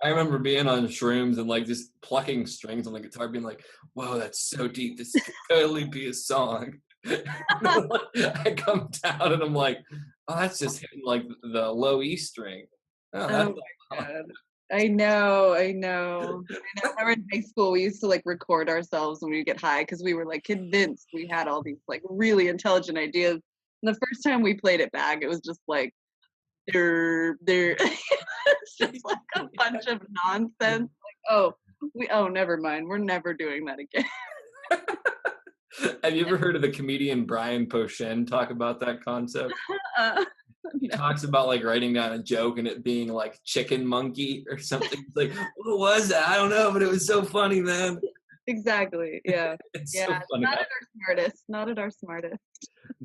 I remember being on shrooms and like just plucking strings on the guitar, being like, "Whoa, that's so deep. This could totally be a song." I come down and I'm like, "Oh, that's just hitting like the low E string." Oh, that's Oh my god. I know. I remember in high school we used to like record ourselves when we get high because we were like convinced we had all these like really intelligent ideas. And the first time we played it back, it was just like there it's just like a bunch of nonsense. Like, never mind. We're never doing that again. Have you ever heard of the comedian Brian Posehn talk about that concept? He talks about like writing down a joke and it being like chicken monkey or something. It's like, what was that? I don't know, but it was so funny, man. Exactly. Yeah. It's Yeah. so funny. Not at our smartest.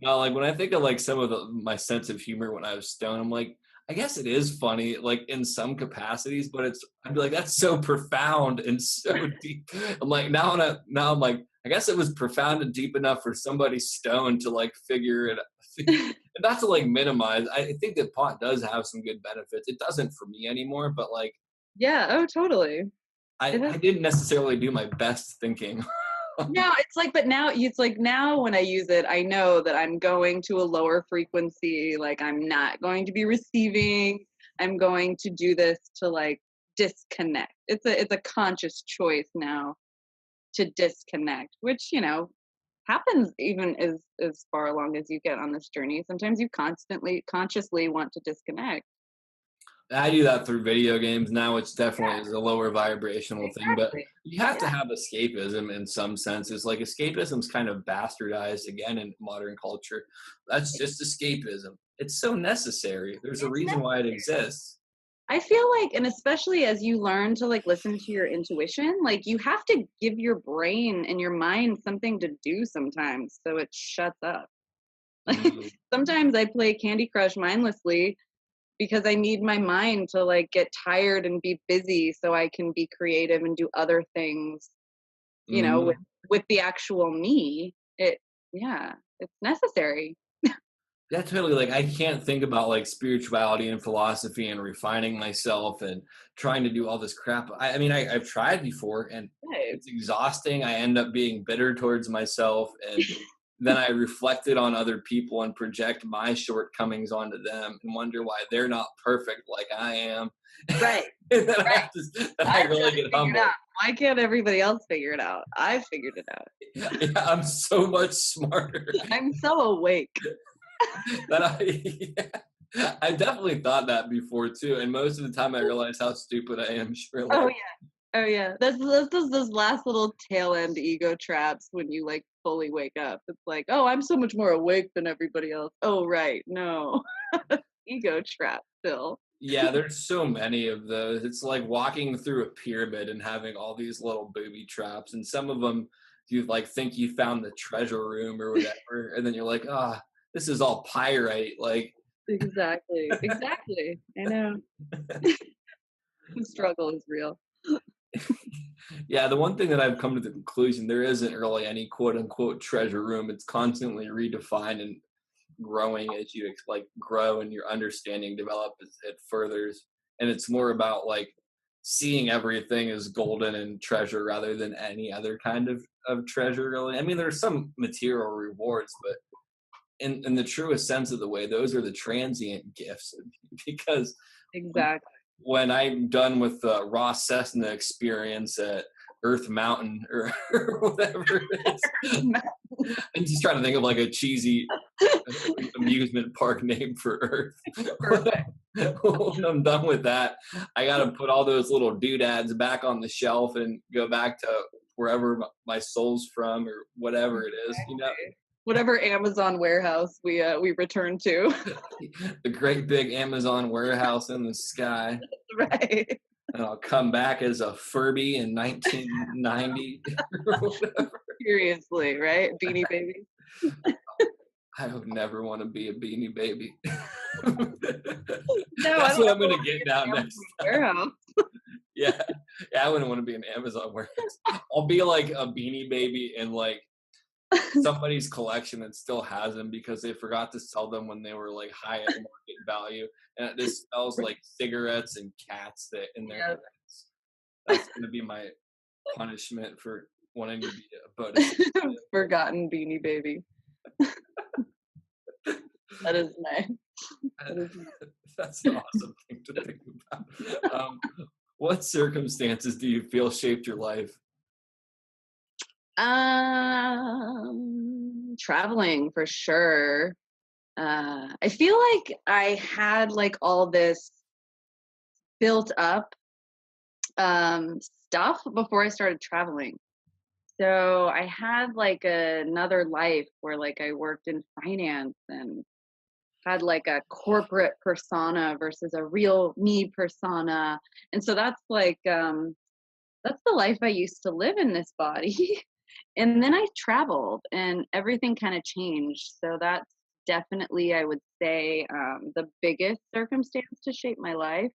No, like when I think of like some of my sense of humor when I was stoned, I'm like, I guess it is funny, like in some capacities, but I'd be like, that's so profound and so deep. I'm like, now I'm like, I guess it was profound and deep enough for somebody stoned to like figure it out. And not to like minimize. I think that pot does have some good benefits. It doesn't for me anymore, but like, Yeah. Oh, totally. I didn't necessarily do my best thinking. No, it's like now when I use it, I know that I'm going to a lower frequency. Like I'm not going to be receiving. I'm going to do this to like disconnect. It's a conscious choice now to disconnect, which, happens even as far along as you get on this journey. Sometimes you consciously want to disconnect. I do that through video games now, which definitely is a lower vibrational thing, but Exactly. you have to have escapism in some senses. Like escapism's kind of bastardized again in modern culture. That's just escapism. It's so necessary. There's a reason why it exists. I feel like, and especially as you learn to like listen to your intuition, like you have to give your brain and your mind something to do sometimes so it shuts up. Mm. Sometimes I play Candy Crush mindlessly because I need my mind to like get tired and be busy so I can be creative and do other things, with the actual me. It's necessary. Yeah, totally. Like I can't think about like spirituality and philosophy and refining myself and trying to do all this crap. I mean, I've tried before and Right. it's exhausting. I end up being bitter towards myself and then I reflect it on other people and project my shortcomings onto them and wonder why they're not perfect like I am. Right. And then Right. I really get humbled. Why can't everybody else figure it out? I figured it out. Yeah, I'm so much smarter. I'm so awake. I definitely thought that before too, and most of the time I realize how stupid I am. Surely. Oh yeah. That's those last little tail end ego traps when you like fully wake up. It's like, oh, I'm so much more awake than everybody else. Oh right, no, ego trap still. Yeah, there's so many of those. It's like walking through a pyramid and having all these little booby traps, and some of them you like think you found the treasure room or whatever, and then you're like, this is all pyrite. Like Exactly. I know. The struggle is real. Yeah, the one thing that I've come to the conclusion, there isn't really any quote unquote treasure room. It's constantly redefined and growing as you like grow and your understanding develop as it furthers. And it's more about like seeing everything as golden and treasure rather than any other kind of treasure, really. I mean, there's some material rewards, but in the truest sense of the way, those are the transient gifts because Exactly. when I'm done with the Ross Cessna experience at Earth Mountain or, or whatever it is, I'm just trying to think of like a cheesy amusement park name for Earth. Perfect. When I'm done with that, I got to put all those little doodads back on the shelf and go back to wherever my soul's from or whatever it is, you know. Whatever Amazon warehouse we return to. The great big Amazon warehouse in the sky. Right. And I'll come back as a Furby in 1990 or whatever. Seriously, right? Beanie Baby. I would never want to be a Beanie Baby. No, That's what I'm going to get now next time. Warehouse. Yeah, I wouldn't want to be an Amazon warehouse. I'll be like a Beanie Baby in like somebody's collection that still has them because they forgot to sell them when they were like high at market value, and it just smells like cigarettes and cats that in there. Yep. That's going to be my punishment for wanting to be a bonus. Forgotten Beanie Baby. That is nice. That's an awesome thing to think about. What circumstances do you feel shaped your life? Traveling for sure. I feel like I had like all this built up stuff before I started traveling. So I had like another life where like I worked in finance and had like a corporate persona versus a real me persona. And so that's like that's the life I used to live in this body. And then I traveled and everything kind of changed. So that's definitely, I would say, the biggest circumstance to shape my life.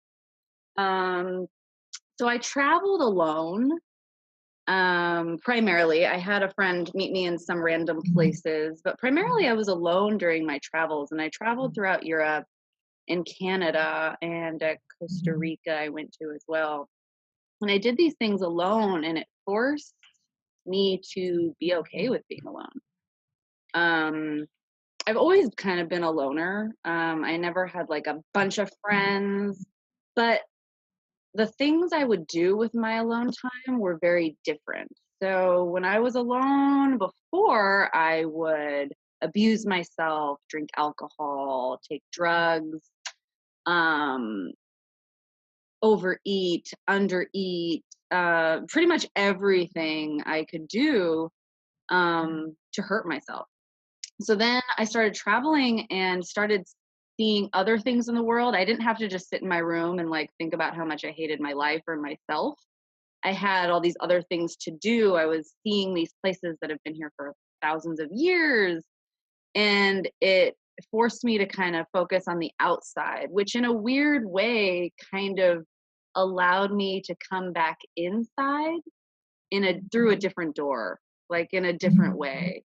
So I traveled alone. Primarily, I had a friend meet me in some random places, but primarily I was alone during my travels. And I traveled throughout Europe and Canada and Costa Rica I went to as well. And I did these things alone, and it forced me to be okay with being alone. I've always kind of been a loner. I never had like a bunch of friends, but the things I would do with my alone time were very different. So when I was alone before, I would abuse myself, drink alcohol, take drugs, overeat, undereat, pretty much everything I could do to hurt myself. So then I started traveling and started seeing other things in the world. I didn't have to just sit in my room and like think about how much I hated my life or myself. I had all these other things to do. I was seeing these places that have been here for thousands of years, and it forced me to kind of focus on the outside, which in a weird way kind of allowed me to come back inside through a different door, like in a different way.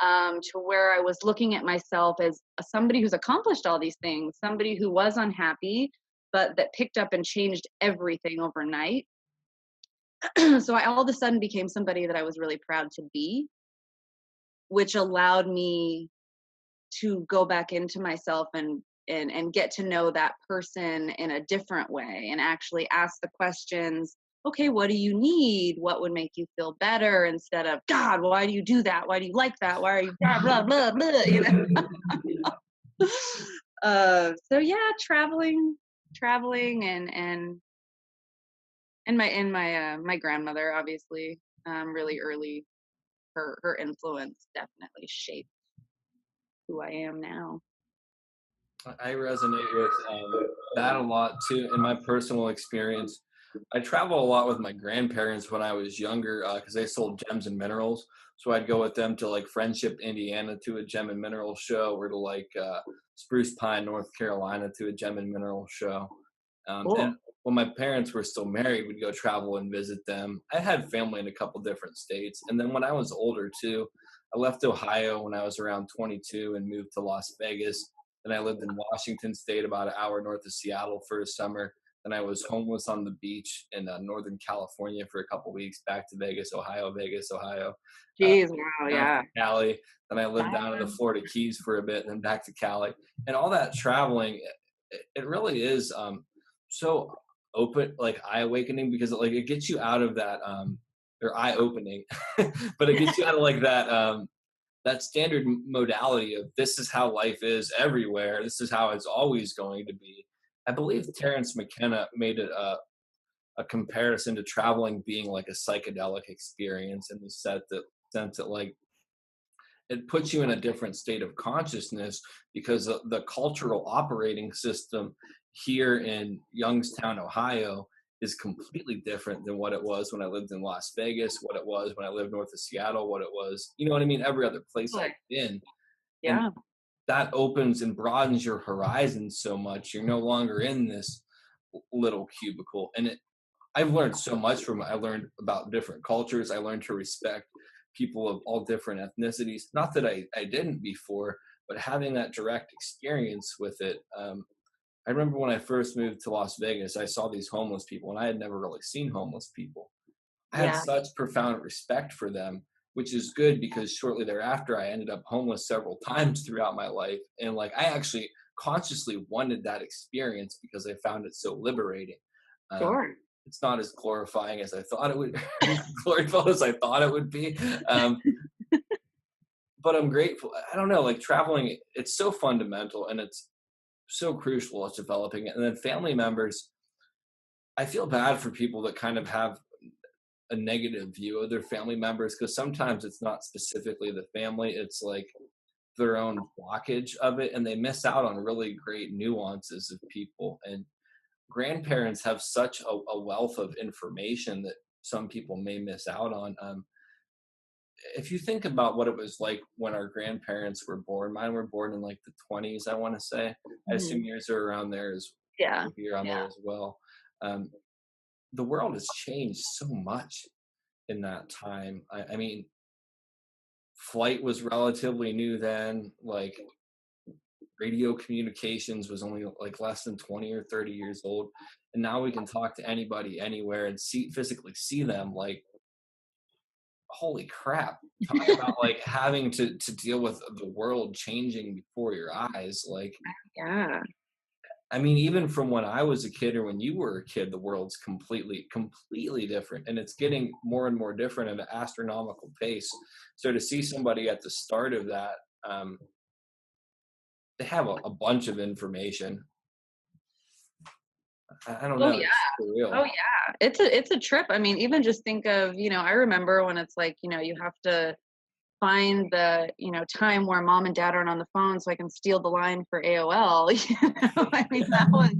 To where I was looking at myself as somebody who's accomplished all these things, somebody who was unhappy, but that picked up and changed everything overnight. So I all of a sudden became somebody that I was really proud to be, which allowed me to go back into myself and get to know that person in a different way and actually ask the questions. Okay, what do you need? What would make you feel better? Instead of, God, why do you do that? Why do you like that? Why are you blah, blah, blah, blah, you know? So yeah, traveling and my grandmother, obviously, really early, her influence definitely shaped who I am now. I resonate with that a lot too. In my personal experience, I travel a lot with my grandparents when I was younger because they sold gems and minerals. So I'd go with them to like Friendship, Indiana, to a gem and mineral show, or to like Spruce Pine, North Carolina, to a gem and mineral show. Cool. And when my parents were still married, we'd go travel and visit them. I had family in a couple different states. And then when I was older too, I left Ohio when I was around 22 and moved to Las Vegas. Then I lived in Washington State, about an hour north of Seattle for a summer. Then I was homeless on the beach in Northern California for a couple weeks, back to Vegas, Ohio, Jeez, wow, down yeah. to Cali. Then I lived down in the Wow. Florida Keys for a bit, and then back to Cali. And all that traveling, it really is so open, like eye awakening, because it gets you out of that or eye opening, but it gets you out of like that standard modality of this is how life is everywhere. This is how it's always going to be. I believe Terrence McKenna made it a comparison to traveling being like a psychedelic experience in the sense that like it puts you in a different state of consciousness, because the cultural operating system here in Youngstown, Ohio, is completely different than what it was when I lived in Las Vegas, what it was when I lived north of Seattle, what it was, you know what I mean, every other place I've been. And Yeah. that opens and broadens your horizons so much. You're no longer in this little cubicle. And I've learned so much from it. I learned about different cultures. I learned to respect people of all different ethnicities. Not that I didn't before, but having that direct experience with it. I remember when I first moved to Las Vegas, I saw these homeless people, and I had never really seen homeless people. I had Yeah. such profound respect for them, which is good, because shortly thereafter, I ended up homeless several times throughout my life. And like, I actually consciously wanted that experience because I found it so liberating. Sure. It's not as glorifying as I thought it would, glorified as I thought it would be. But I'm grateful. I don't know, like traveling, it's so fundamental and it's so crucial at developing it. And then family members, I feel bad for people that kind of have a negative view of their family members, because sometimes it's not specifically the family, it's like their own blockage of it, and they miss out on really great nuances of people. And grandparents have such a wealth of information that some people may miss out on. If you think about what it was like when our grandparents were born, mine were born in like the 20s, I want to say. I assume Mhm. yours are around there as Yeah. you're around there Yeah. as well. Um, the world has changed so much in that time. I mean, flight was relatively new then. Like radio communications was only like less than 20 or 30 years old, and now we can talk to anybody anywhere and physically see them. Like, holy crap, talk about like having to deal with the world changing before your eyes. Like, Yeah. I mean, even from when I was a kid or when you were a kid, the world's completely different, and it's getting more and more different at an astronomical pace. So to see somebody at the start of that, they have a bunch of information. I don't Oh know, yeah. it's Oh surreal. yeah. It's a trip. I mean, even just think of, I remember when it's like, you have to find the, time where mom and dad aren't on the phone so I can steal the line for AOL. I mean, that was,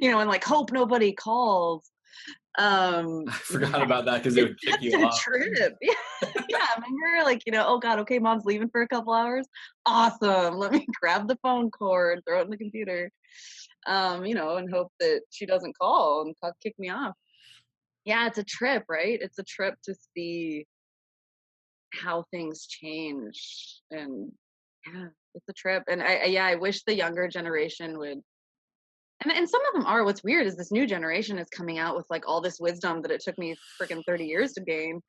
and like hope nobody calls. I forgot Yeah, about that because they it's would kick you such a off. trip. Yeah. Yeah. Remember, like, oh God, okay, mom's leaving for a couple hours. Awesome. Let me grab the phone cord, throw it in the computer. And hope that she doesn't call and kick me off. Yeah, it's a trip, right? It's a trip to see how things change, and yeah, it's a trip. And I wish the younger generation would. And some of them are. What's weird is this new generation is coming out with like all this wisdom that it took me freaking 30 years to gain.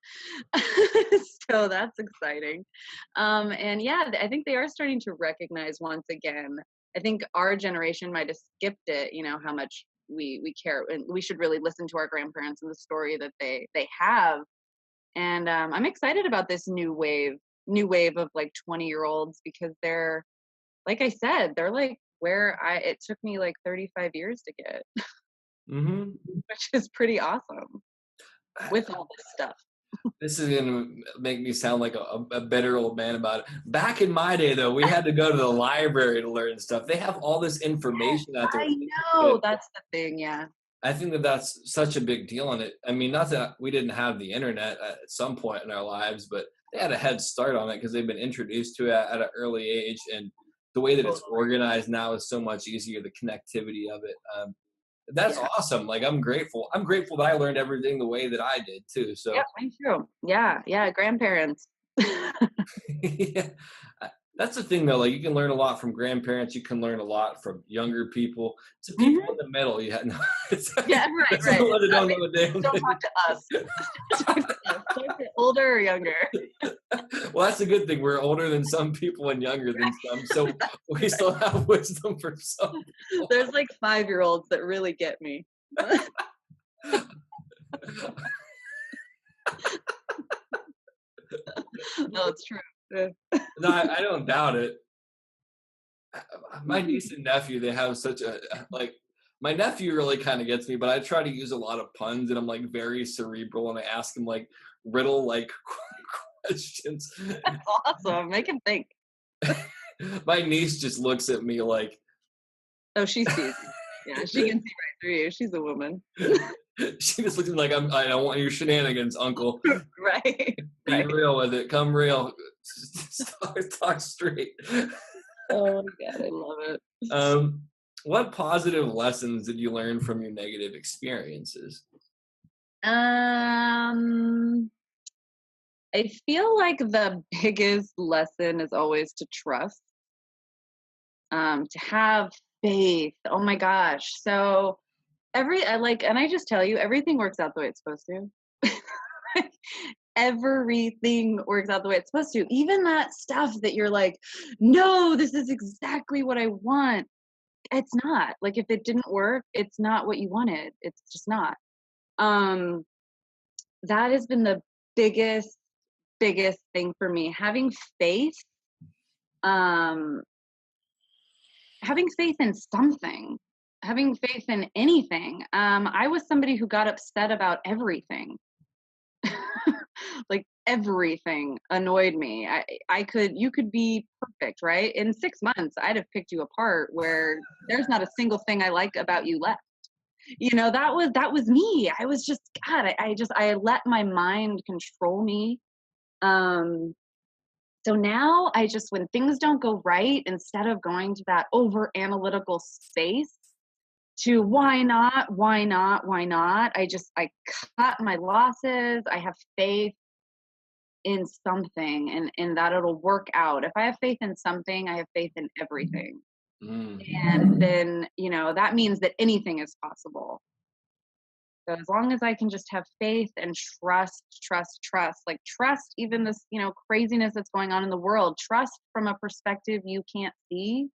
So that's exciting. And yeah, I think they are starting to recognize once again. I think our generation might have skipped it, how much we care, and we should really listen to our grandparents and the story that they have. And I'm excited about this new wave of like 20-year-olds, because they're, like I said, they're like where it took me like 35 years to get, Hmm. which is pretty awesome with all this stuff. This is gonna make me sound like a bitter old man about it. Back in my day, though, we had to go to the library to learn stuff. They have all this information at their I know, fingertips. that's the thing. Yeah. I think that that's such a big deal. And I mean, not that we didn't have the internet at some point in our lives, but they had a head start on it because they've been introduced to it at an early age. And the way that it's organized now is so much easier. The connectivity of it, That's Yeah. awesome. Like, I'm grateful that I learned everything the way that I did too. So Yep, me too. Yeah, grandparents. yeah. That's the thing though, like, you can learn a lot from grandparents, you can learn a lot from younger people. It's the people Mhm. in the middle, no, it's Yeah, that's right. the ones It's that not don't me. know a damn Don't thing. talk to us. Talk to us. Talk to older or younger. Well, that's a good thing. We're older than some people and younger than some, so we Right. still have wisdom for some people. There's like 5-year-olds that really get me. No, it's true. Yeah. No, I don't doubt it. My Mhm. niece and nephew, they have such a like. My nephew really kind of gets me, but I try to use a lot of puns, and I'm like very cerebral, and I ask him like riddle like questions. That's awesome. Make him think. My niece just looks at me like Oh, she sees you. Yeah, she can see right through you. She's a woman. she just looks at me like I don't want your shenanigans, Uncle. Right. Be Right. real with it. Come real. Talk straight. Oh my God, I love it. Um, what positive lessons did you learn from your negative experiences? Um, I feel like the biggest lesson is always to trust, to have faith. Oh my gosh. So and I just tell you, everything works out the way it's supposed to. Everything works out the way it's supposed to. Even that stuff that you're like, no, this is exactly what I want. It's not. Like if it didn't work, it's not what you wanted. It's just not. Um, that has been the biggest, biggest thing for me. Um, having faith in something, having faith in anything. I was somebody who got upset about everything. Like everything annoyed me. You could be perfect, right? In 6 months, I'd have picked you apart where there's not a single thing I like about you left. That was me. I was just, God, I let my mind control me. Um, so now I just, when things don't go right, instead of going to that over analytical space to why not, why not, why not, I cut my losses. I have faith in something and that it'll work out. If I have faith in something, I have faith in everything. Mm, And then, that means that anything is possible. So as long as I can just have faith and trust, like trust even this, craziness that's going on in the world, trust from a perspective you can't see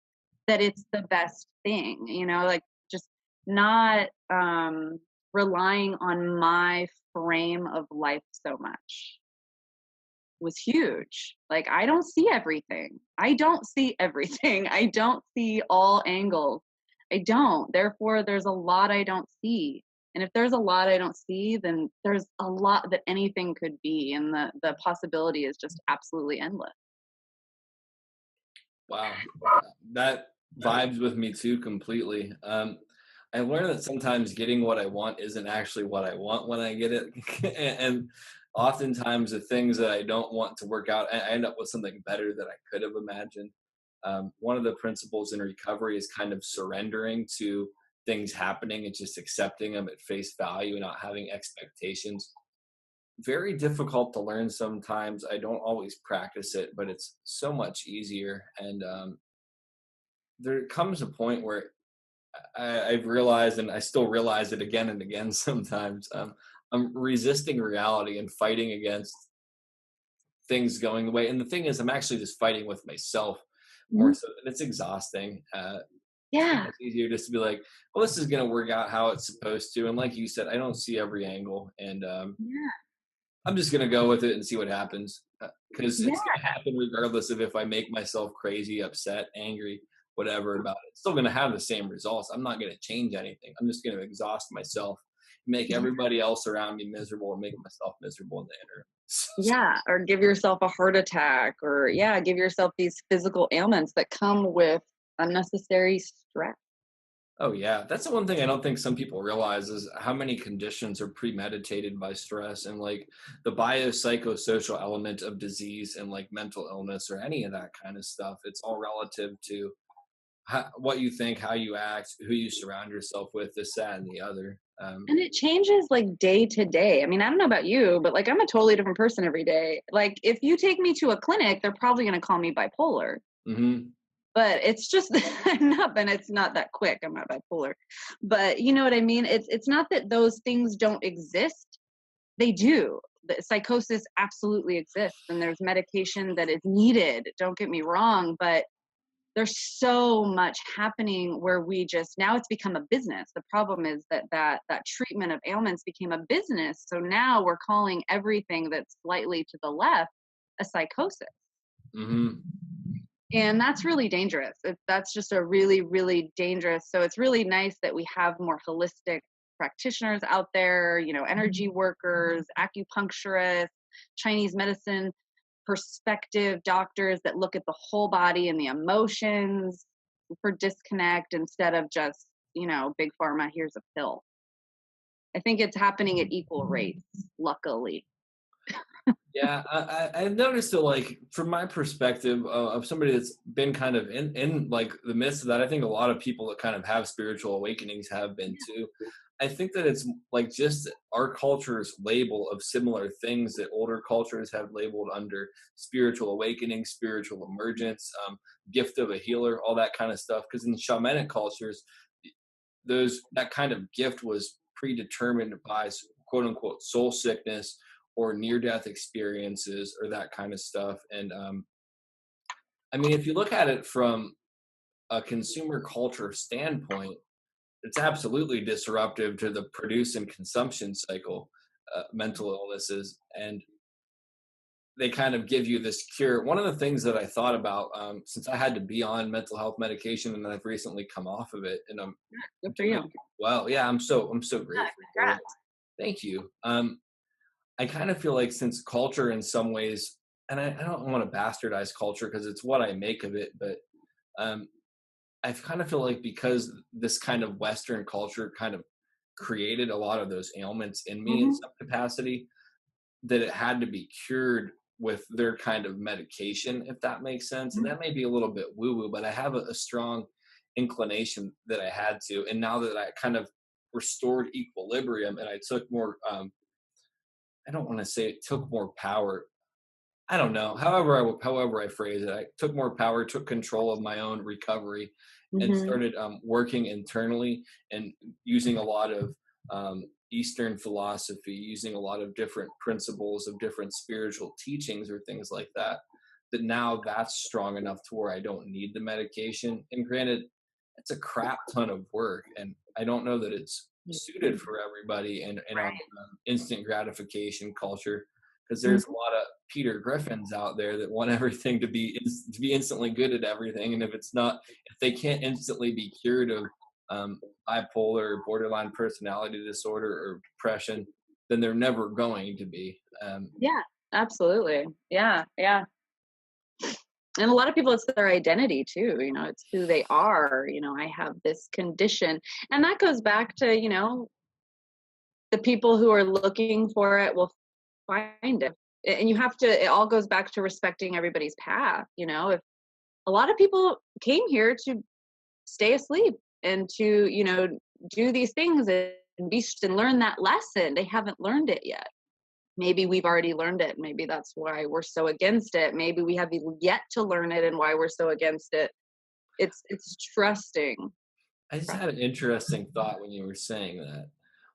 that it's the best thing, like just not relying on my frame of life so much was huge. Like I don't see everything. I don't see everything. I don't see all angles. I don't. Therefore, there's a lot I don't see. And if there's a lot I don't see, then there's a lot that anything could be. And the possibility is just absolutely endless. wow, that vibes with me too completely. I learned that sometimes getting what I want isn't actually what I want when I get it, and oftentimes the things that I don't want to work out, I end up with something better that I could have imagined. One of the principles in recovery is kind of surrendering to things happening and just accepting them at face value and not having expectations. Very difficult to learn sometimes. I don't always practice it, but it's so much easier. And there comes a point where I've realized, and I still realize it again and again sometimes, I'm resisting reality and fighting against things going the way. And the thing is, I'm actually just fighting with myself more Mhm. so. And it's exhausting. So Yeah. much easier just to be like, well, this is going to work out how it's supposed to. And like you said, I don't see every angle. And Yeah. I'm just going to go with it and see what happens. Because Yeah. it's going to happen regardless of if I make myself crazy, upset, angry, whatever about it. It's still going to have the same results. I'm not going to change anything. I'm just going to exhaust myself, make Yeah. everybody else around me miserable, and make myself miserable in the interim. Yeah, or give yourself a heart attack, or yeah, give yourself these physical ailments that come with unnecessary stress. Oh yeah, that's the one thing I don't think some people realize is how many conditions are premeditated by stress and like the biopsychosocial element of disease and like mental illness or any of that kind of stuff. It's all relative to what you think, how you act, who you surround yourself with, this, that, and the other. And it changes like day to day. I mean, I don't know about you, but like I'm a totally different person every day. Like if you take me to a clinic, they're probably going to call me bipolar. Mm-hmm. But it's just and it's not that quick. I'm not bipolar. But you know what I mean? It's not that those things don't exist. They do. The psychosis absolutely exists, and there's medication that is needed. Don't get me wrong, but there's so much happening where we just now it's become a business. The problem is that treatment of ailments became a business. So now we're calling everything that's slightly to the left a psychosis. Mm-hmm. And that's really dangerous. That's just a really, really dangerous. So it's really nice that we have more holistic practitioners out there, you know, energy workers, acupuncturists, Chinese medicine perspective doctors that look at the whole body and the emotions for disconnect instead of just, you know, big pharma, here's a pill. I think it's happening at equal rates, luckily. Yeah, I've noticed that, like, from my perspective of somebody that's been kind of in like the midst of that, I think a lot of people that kind of have spiritual awakenings have been too. I think that it's like just our culture's label of similar things that older cultures have labeled under spiritual awakening, spiritual emergence, gift of a healer, all that kind of stuff. Because in shamanic cultures, that kind of gift was predetermined by quote unquote soul sickness or near death experiences or that kind of stuff. And I mean, if you look at it from a consumer culture standpoint, it's absolutely disruptive to the produce and consumption cycle, mental illnesses. And they kind of give you this cure. One of the things that I thought about, since I had to be on mental health medication and I've recently come off of it, and I'm Good for doing you. well. Yeah, I'm so Yeah, grateful for it. congrats. Thank you. I kind of feel like since culture in some ways, and I don't want to bastardize culture because it's what I make of it, but um, I kind of feel like because this kind of Western culture kind of created a lot of those ailments in me in Hmm. some capacity, that it had to be cured with their kind of medication, if that makes sense. And that may be a little bit woo woo, but I have a strong inclination that I had to. And now that I kind of restored equilibrium and I took more, I don't want to say it took more power. I don't know. However I phrase it, I took more power, took control of my own recovery, and Hmm. started working internally and using a lot of Eastern philosophy, using a lot of different principles of different spiritual teachings or things like that. That now that's strong enough to where I don't need the medication. And granted, it's a crap ton of work, and I don't know that it's suited for everybody in our Right. instant gratification culture, because there's a Mhm. lot of Peter Griffins out there that want everything to be instantly good at everything, and if they can't instantly be cured of bipolar or borderline personality disorder or depression, then they're never going to be. Yeah, absolutely. Yeah, yeah. And a lot of people, it's their identity too. You know, it's who they are. You know, I have this condition. And that goes back to, you know, the people who are looking for it will find it. And you have to, it all goes back to respecting everybody's path. You know, if a lot of people came here to stay asleep and to, you know, do these things and and learn that lesson, they haven't learned it yet. Maybe we've already learned it. Maybe that's why we're so against it. Maybe we have yet to learn it and why we're so against it. It's trusting. I just had an interesting thought when you were saying that.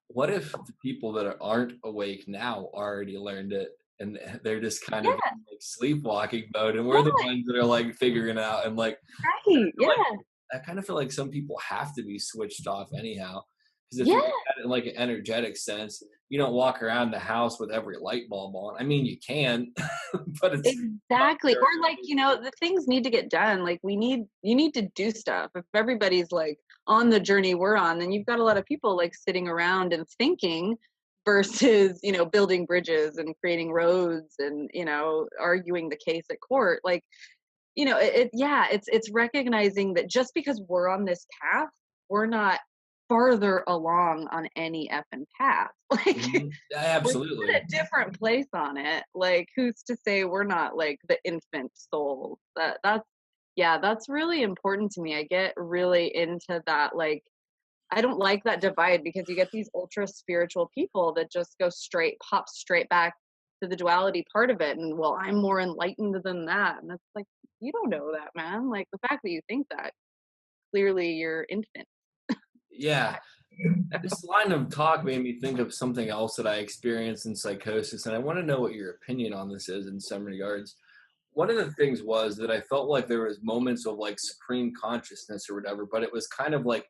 What if the people that aren't awake now already learned it and they're just kind of Yeah, in like sleepwalking mode, and we're the yeah, ones that are like figuring it out, and like right. feel like Yeah, I kind of feel like some people have to be switched off anyhow. Because if you yeah, look at it in like an energetic sense, you don't walk around the house with every light bulb on. I mean, you can, but it's not exactly. very Or like, you know, the things need to get done. Like you need to do stuff. If everybody's like on the journey we're on, then you've got a lot of people like sitting around and thinking versus, you know, building bridges and creating roads and, you know, arguing the case at court. Like, you know, yeah, it's recognizing that just because we're on this path, we're not farther along on any effing path. Like Mhm. Yeah, we're just absolutely. at a different place on it. Like who's to say we're not like the infant souls? That's Yeah, that's really important to me. I get really into that, like, I don't like that divide because you get these ultra spiritual people that just pop straight back to the duality part of it. And well, I'm more enlightened than that. And it's like, you don't know that, man. Like the fact that you think that, clearly you're infant. Yeah. This line of talk made me think of something else that I experienced in psychosis, and I want to know what your opinion on this is in some regards. One of the things was that I felt like there was moments of like supreme consciousness or whatever, but it was kind of like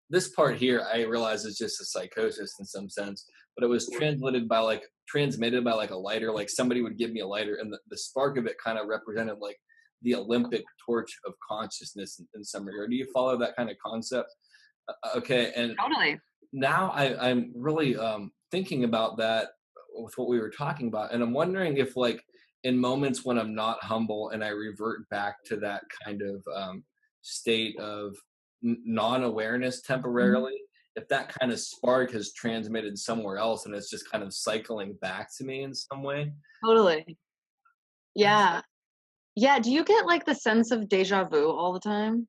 this part here I realize is just a psychosis in some sense, but it was transmitted by like a lighter, like somebody would give me a lighter and the spark of it kind of represented like the Olympic torch of consciousness in some regard. Do you follow that kind of concept? Okay, and Totally. now I'm really thinking about that with what we were talking about, and I'm wondering if like in moments when I'm not humble and I revert back to that kind of state of non-awareness Mhm. temporarily, if that kind of spark has transmitted somewhere else and it's just kind of cycling back to me in some way. Totally. Yeah. Yeah. Do you get like the sense of deja vu all the time?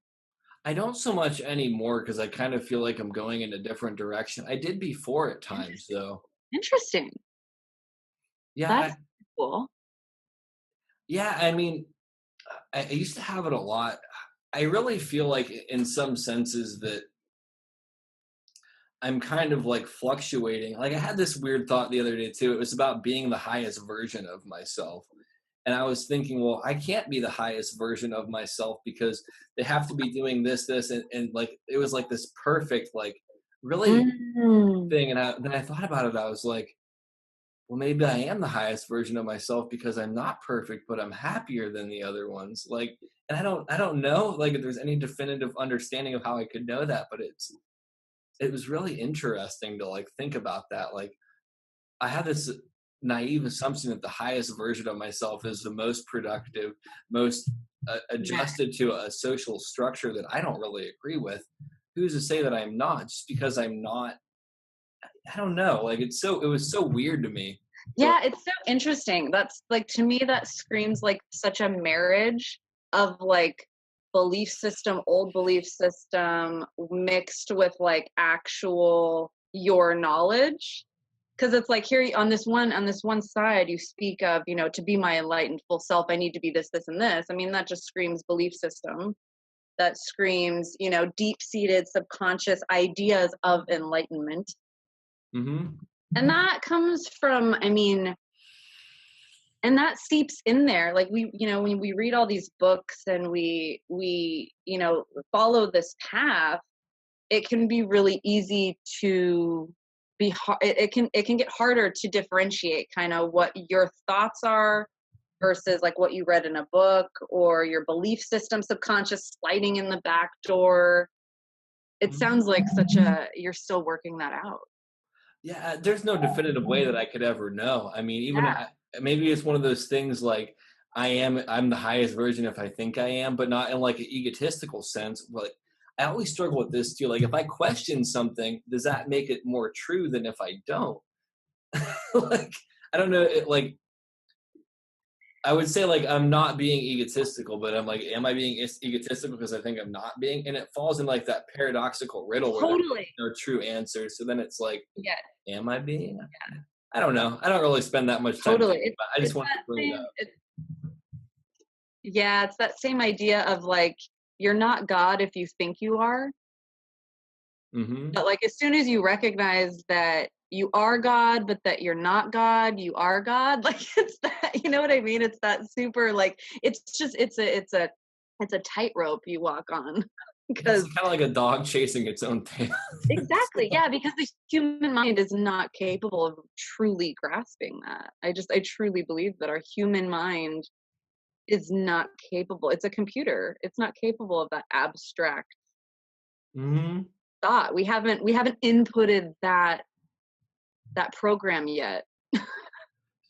I don't so much anymore because I kind of feel like I'm going in a different direction. I did before at times Interesting. though. Interesting. Yeah, That's cool. I mean, I used to have it a lot. I really feel like in some senses that I'm kind of like fluctuating. Like I had this weird thought the other day too. It was about being the highest version of myself. And I was thinking, well, I can't be the highest version of myself because they have to be doing this, and like it was like this perfect, like really Mm. thing. And then I thought about it. I was like, well, maybe I am the highest version of myself because I'm not perfect, but I'm happier than the other ones. Like, and I don't know, like, if there's any definitive understanding of how I could know that, but it was really interesting to like think about that. Like, I had this naive assumption that the highest version of myself is the most productive, most Yeah. adjusted to a social structure that I don't really agree with. Who's to say that I'm not? Just because I'm not, I don't know. Like, it was so weird to me. But Yeah, it's so interesting. That's like to me that screams like such a marriage of like old belief system mixed with like actual your knowledge. Because it's like here on this one side you speak of, to be my enlightened full self, I need to be this, and this. I mean, that just screams belief system. That screams, deep-seated subconscious ideas of enlightenment. mhm. And that comes from, I mean, and that seeps in there. Like when we read all these books and we follow this path, it can be really easy to be hard. It can get harder to differentiate kind of what your thoughts are versus like what you read in a book or your belief system subconscious sliding in the back door. It sounds like you're still working that out. Yeah, there's no definitive way that I could ever know. I mean, even Yeah. maybe it's one of those things like I'm the highest version if I think I am, but not in like an egotistical sense. But I always struggle with this too. Like if I question something, does that make it more true than if I don't? Like I don't know. Like I would say like I'm not being egotistical, but I'm like, am I being egotistical because I think I'm not being? And it falls in like that paradoxical riddle where there's Totally. no true answer. So then it's like, Yeah. am I being? I don't know. I don't really spend that much time Totally. thinking about it. I just wanted to bring it up. Yeah, it's that same idea of like you're not God if you think you are. Mhm. But like as soon as you recognize that you are God, but that you're not God, you are God. Like it's that, you know what I mean? It's that super like it's a tightrope you walk on. Yeah, it's Because kinda like a dog chasing its own tail. exactly, yeah, because the human mind is not capable of truly grasping that. I truly believe that our human mind is not capable. It's a computer. It's not capable of that abstract Mhm. thought. We haven't inputted that program yet.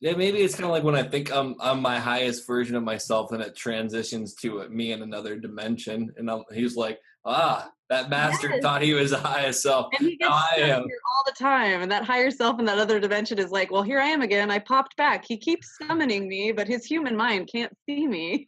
Yeah, maybe it's kinda like when I think I'm my highest version of myself and it transitions to me in another dimension, and he's like, "Ah, that bastard Yes. thought he was the highest self. And he Now gets I stuck am." here all the time. And that higher self in that other dimension is like, well, here I am again. I popped back. He keeps summoning me, but his human mind can't see me.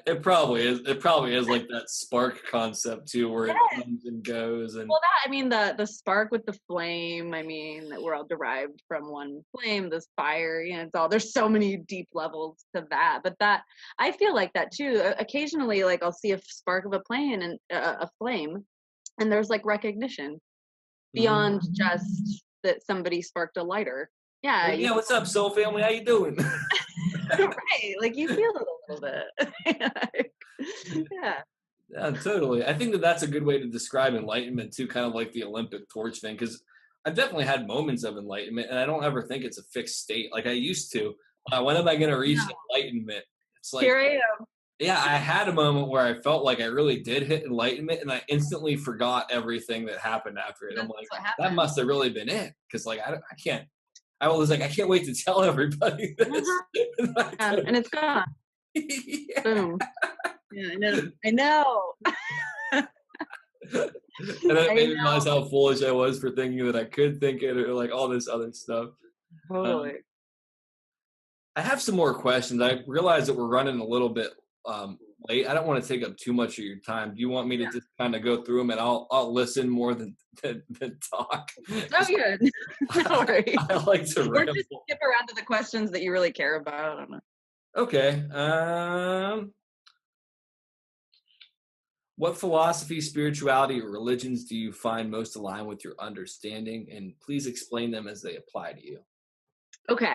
It probably is. It probably is like that spark concept too, where it Yes. comes and goes. And Well, that, I mean, the spark with the flame, I mean, that we're all derived from one flame, this fire, you know, it's all, there's so many deep levels to that. But that, I feel like that too. Occasionally, like I'll see a spark of a plane and a flame, and there's like recognition Mhm. beyond just that somebody sparked a lighter. Yeah, Like, yeah, what's up, soul family? How you doing? right. Like you feel it a little bit. Yeah. Yeah, totally. I think that that's a good way to describe enlightenment too, kind of like the Olympic torch thing, because I've definitely had moments of enlightenment, and I don't ever think it's a fixed state like I used to. When am I going to reach No. enlightenment? It's like, Here I am. yeah, I had a moment where I felt like I really did hit enlightenment, and I instantly forgot everything that happened after it. I'm That's like, what that happened. must have really been it, because like I can't. I was like, I can't wait to tell everybody this. And I Yeah, don't- and it's gone. yeah. Boom. Yeah, I know. I know. And then it I made me know. realize how foolish I was for thinking that I could think it or like all this other stuff. Totally. I have some more questions. I realize that we're running a little bit late. I don't want to take up too much of your time. Do you want me to just kind of go through them and I'll listen more than talk? Oh, good. No worries. I like to Or ramble. just skip around to the questions that you really care about. I don't know. Okay. What philosophy, spirituality, or religions do you find most aligned with your understanding? And please explain them as they apply to you. Okay.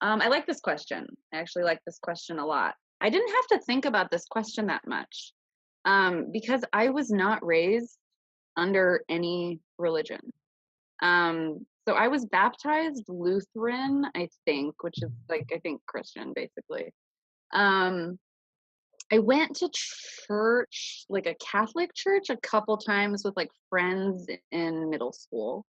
I like this question. I actually like this question a lot. I didn't have to think about this question that much because I was not raised under any religion. So I was baptized Lutheran, I think, which is like, I think Christian, basically. I went to church, like a Catholic church, a couple times with like friends in middle school.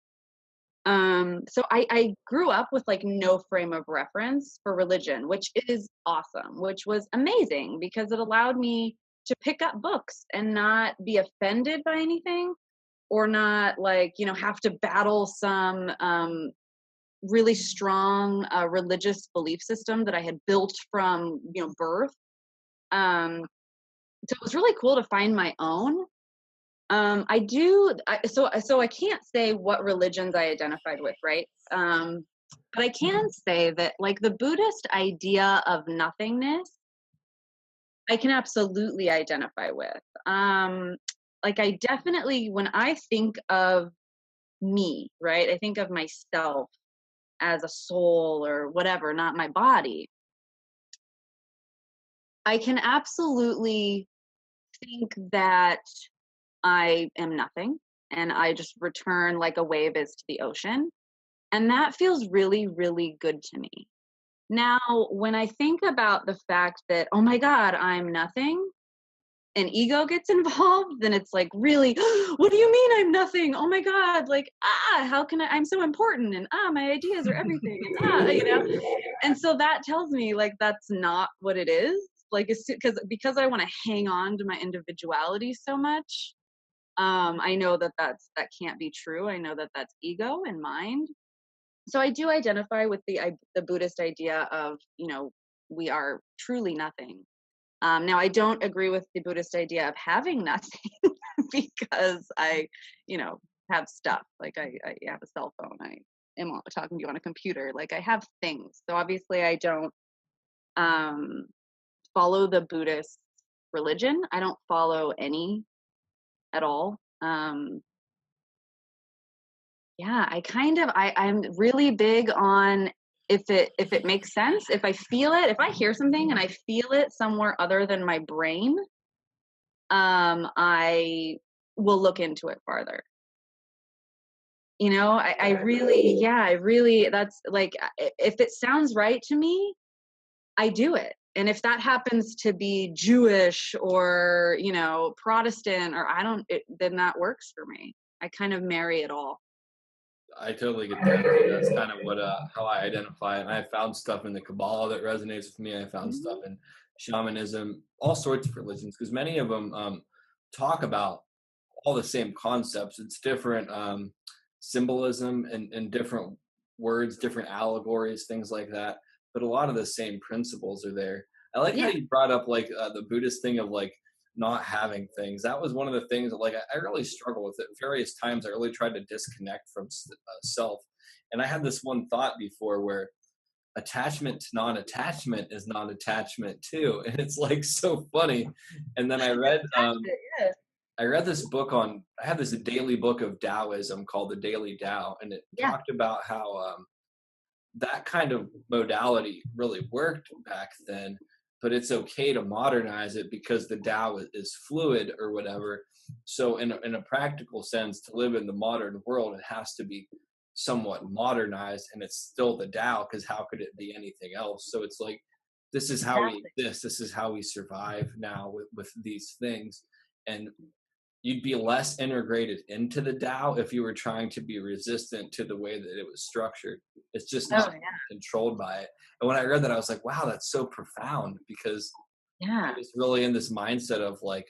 So I grew up with like no frame of reference for religion, which is awesome, which was amazing because it allowed me to pick up books and not be offended by anything or not like, you know, have to battle some really strong religious belief system that I had built from, you know, birth. Um, so it was really cool to find my own. So I can't say what religions I identified with, right? But I can say that like the Buddhist idea of nothingness, I can absolutely identify with. Like I definitely, when I think of me, right, I think of myself as a soul or whatever, not my body. I can absolutely think that I am nothing and I just return like a wave is to the ocean. And that feels really, really good to me. Now, when I think about the fact that, oh my God, I'm nothing, and ego gets involved, then it's like, really, what do you mean I'm nothing? Oh my God, like, how can I'm so important, and my ideas are everything, and you know? And so that tells me like that's not what it is. Like, it's because I want to hang on to my individuality so much. I know that that can't be true. I know that that's ego and mind. So I do identify with the Buddhist idea of, you know, we are truly nothing. Now I don't agree with the Buddhist idea of having nothing because I, you know, have stuff like I have a cell phone. I am talking to you on a computer. Like I have things. So obviously I don't um, follow the Buddhist religion. I don't follow any at all. Yeah, I'm really big on if it makes sense, if I feel it, if I hear something and I feel it somewhere other than my brain, I will look into it farther. You know, I really, that's like, if it sounds right to me, I do it. And if that happens to be Jewish or, you know, Protestant or then that works for me. I kind of marry it all. I totally get that too. That's kind of what how I identify it. And I found stuff in the Kabbalah that resonates with me. I found Mhm. stuff in shamanism, all sorts of religions, because many of them talk about all the same concepts. It's different symbolism and different words, different allegories, things like that. But a lot of the same principles are there. I like how Yeah. you brought up like the Buddhist thing of like not having things. That was one of the things that like I really struggle with it. Various times I really tried to disconnect from self, and I had this one thought before where attachment to non-attachment is non-attachment too, and it's like so funny. And then Yes. I read this book on, I have this daily book of Taoism called the Daily Tao, and it Yeah. talked about how that kind of modality really worked back then, but it's okay to modernize it because the Tao is fluid or whatever. So in a practical sense, to live in the modern world, it has to be somewhat modernized, and it's still the Tao, because how could it be anything else? So it's like, this is how we Exactly. exist. This is how we survive now with these things. And you'd be less integrated into the Tao if you were trying to be resistant to the way that it was structured. It's just Oh not yeah. controlled by it. And when I read that, I was like, wow, that's so profound, because I Yeah. was really in this mindset of like,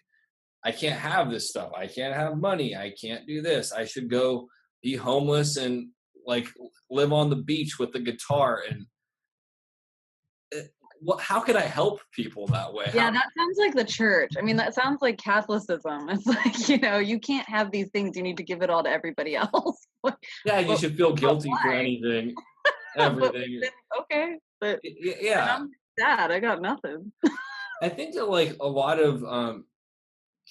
I can't have this stuff. I can't have money. I can't do this. I should go be homeless and like live on the beach with the guitar. And how could I help people that way? Yeah, that sounds like the church. I mean, that sounds like Catholicism. It's like, you can't have these things. You need to give it all to everybody else. Yeah, you But, should feel but guilty for why? anything, But everything. then, okay, but then Yeah, I'm sad. I got nothing. I think that like a lot of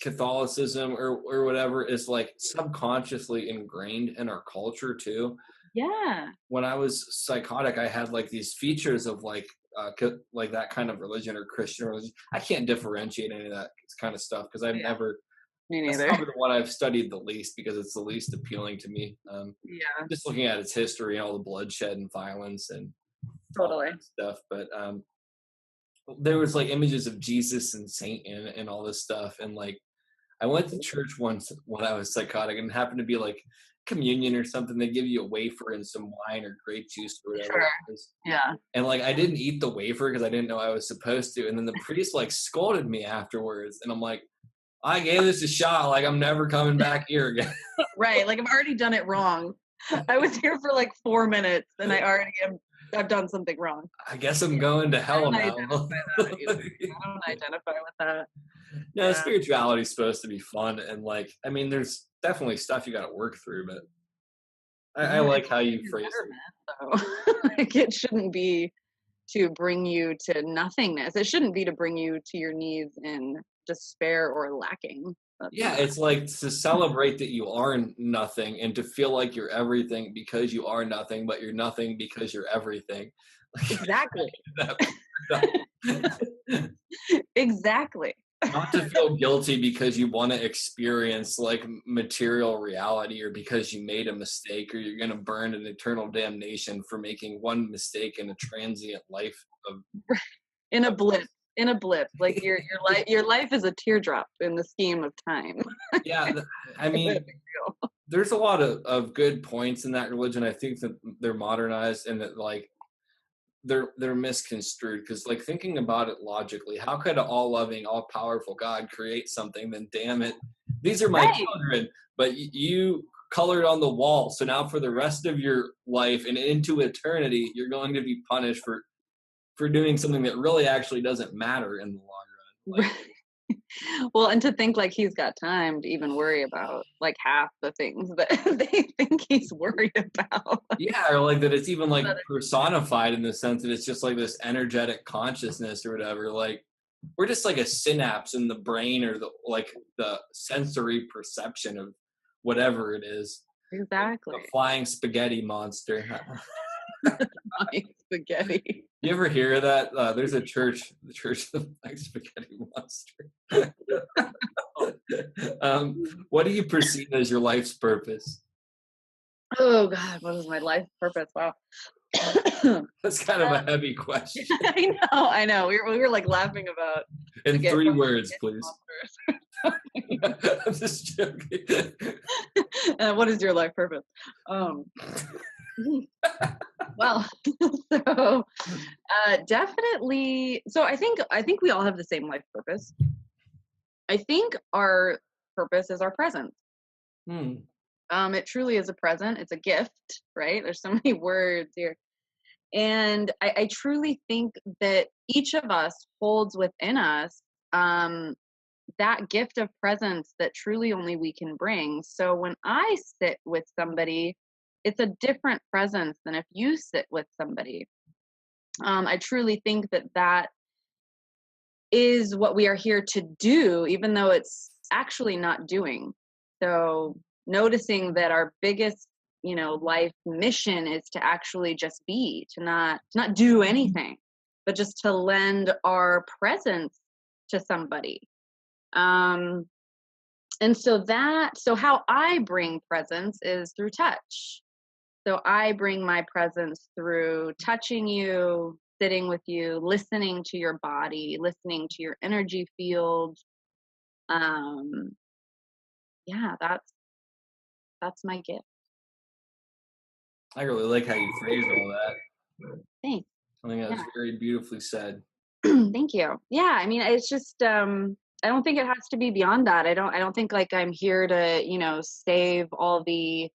Catholicism or whatever is like subconsciously ingrained in our culture too. Yeah. When I was psychotic, I had like these features of like like that kind of religion or Christian religion. I can't differentiate any of that kind of stuff because I've Yeah. never. Me That's neither. probably the one I've studied the least because it's the least appealing to me. Yeah. Just looking at its history and all the bloodshed and violence and all Totally. that stuff. But there was like images of Jesus and Satan and all this stuff, and like I went to church once when I was psychotic, and it happened to be like communion or something. They give you a wafer and some wine or grape juice or whatever Sure. it is. Yeah. And like I didn't eat the wafer because I didn't know I was supposed to. And then the priest like scolded me afterwards, and I'm like, I gave this a shot. Like I'm never coming back here again. Right. Like I've already done it wrong. I was here for like 4 minutes and I've done something wrong. I guess I'm going to I hell don't now. identify that either. I don't identify with that. No, Yeah. spirituality is supposed to be fun, and like I mean, there's definitely stuff you got to work through, but I Yeah, it's like how you your phrase it. betterment, though. Like it shouldn't be to bring you to nothingness. It shouldn't be to bring you to your knees in despair or lacking. That's Yeah, not. it's like to celebrate that you are nothing and to feel like you're everything because you are nothing, but you're nothing because you're everything. Exactly. That- Exactly. Not to feel guilty because you want to experience like material reality or because you made a mistake or you're going to burn in eternal damnation for making one mistake in a transient life of In a blip. In a blip. Like your life is a teardrop in the scheme of time. yeah. I mean, there's a lot of good points in that religion. I think that they're modernized and that like they're misconstrued because like thinking about it logically, how could an all-loving, all-powerful God create something, then damn it, these are my Right. children, but you colored on the wall, so now for the rest of your life and into eternity you're going to be punished for doing something that really actually doesn't matter in the long run. Like, Well, and to think like he's got time to even worry about like half the things that they think he's worried about. yeah, or like that it's even like personified in the sense that it's just like this energetic consciousness or whatever. Like we're just like a synapse in the brain or the sensory perception of whatever it is. Exactly. A flying spaghetti monster. Flying spaghetti. You ever hear of that? There's the church of the flying spaghetti monster. What do you perceive as your life's purpose? Oh God, what is my life purpose? Wow. That's kind of a heavy question. I know. We were like laughing about In get 3 from words, spaghetti please. monsters. I'm just joking. What is your life purpose? Well, so definitely. So I think we all have the same life purpose. I think our purpose is our presence. It truly is a present. It's a gift, right? There's so many words here. And I truly think that each of us holds within us that gift of presence that truly only we can bring. So when I sit with somebody, it's a different presence than if you sit with somebody. I truly think that that is what we are here to do, even though it's actually not doing. So noticing that our biggest, life mission is to actually just be, to not do anything, but just to lend our presence to somebody. And so how I bring presence is through touch. So I bring my presence through touching you, sitting with you, listening to your body, listening to your energy field. Yeah, that's my gift. I really like how you phrased all that. Thanks. I think that was Yeah. very beautifully said. Thank you. Yeah, I mean, it's just I don't think it has to be beyond that. I don't think like I'm here to, save all the,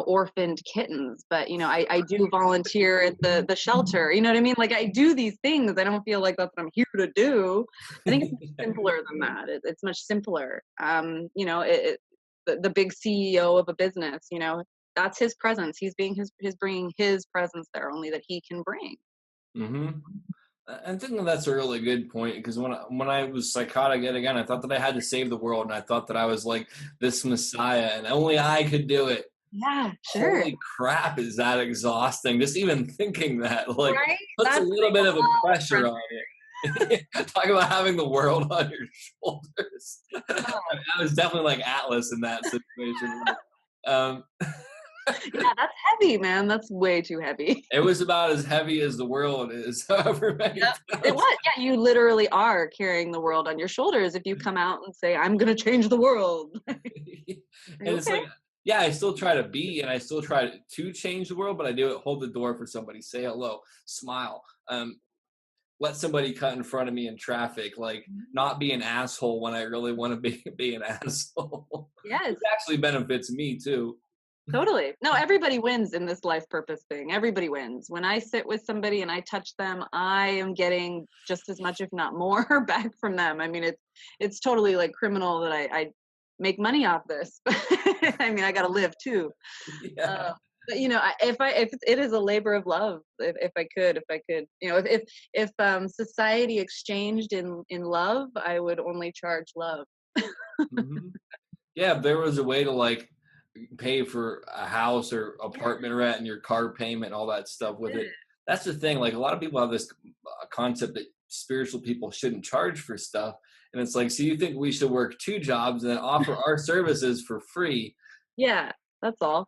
orphaned kittens, but I do volunteer at the shelter. You know what I mean? Like I do these things. I don't feel like that's what I'm here to do. I think it's much simpler than that. It's much simpler. The big CEO of a business, that's his presence. He's bringing his presence there only that he can bring. Mm-hmm. I think that's a really good point, because when I was psychotic yet again, I thought that I had to save the world, and I thought that I was like this messiah, and only I could do it. Yeah, sure. Holy crap, is that exhausting? Just even thinking that, like, Right? puts a That's little bit of a pressure pressure. on you. Talk about having the world on your shoulders. I was definitely like Atlas in that situation. Yeah, that's heavy, man. That's way too heavy. It was about as heavy as the world is, however many Yep, times. it was. Yeah, you literally are carrying the world on your shoulders if you come out and say, "I'm going to change the world." And it's Okay. like, yeah, I still try to be, and I still try to change the world, but I do it, hold the door for somebody, say hello, smile, let somebody cut in front of me in traffic, like not be an asshole when I really want to be an asshole. Yes, Which actually benefits me too. totally. No, everybody wins in this life purpose thing. Everybody wins. When I sit with somebody and I touch them, I am getting just as much, if not more, back from them. I mean, it's totally like criminal that I make money off this. I mean, I got to live too. Yeah. But if it is a labor of love, if I could, if society exchanged in love, I would only charge love. Hmm. Yeah, if there was a way to like pay for a house or apartment rent and your car payment and all that stuff with it. That's the thing. Like a lot of people have this concept that spiritual people shouldn't charge for stuff. And it's like, so you think we should work two jobs and then offer our services for free? Yeah, that's all.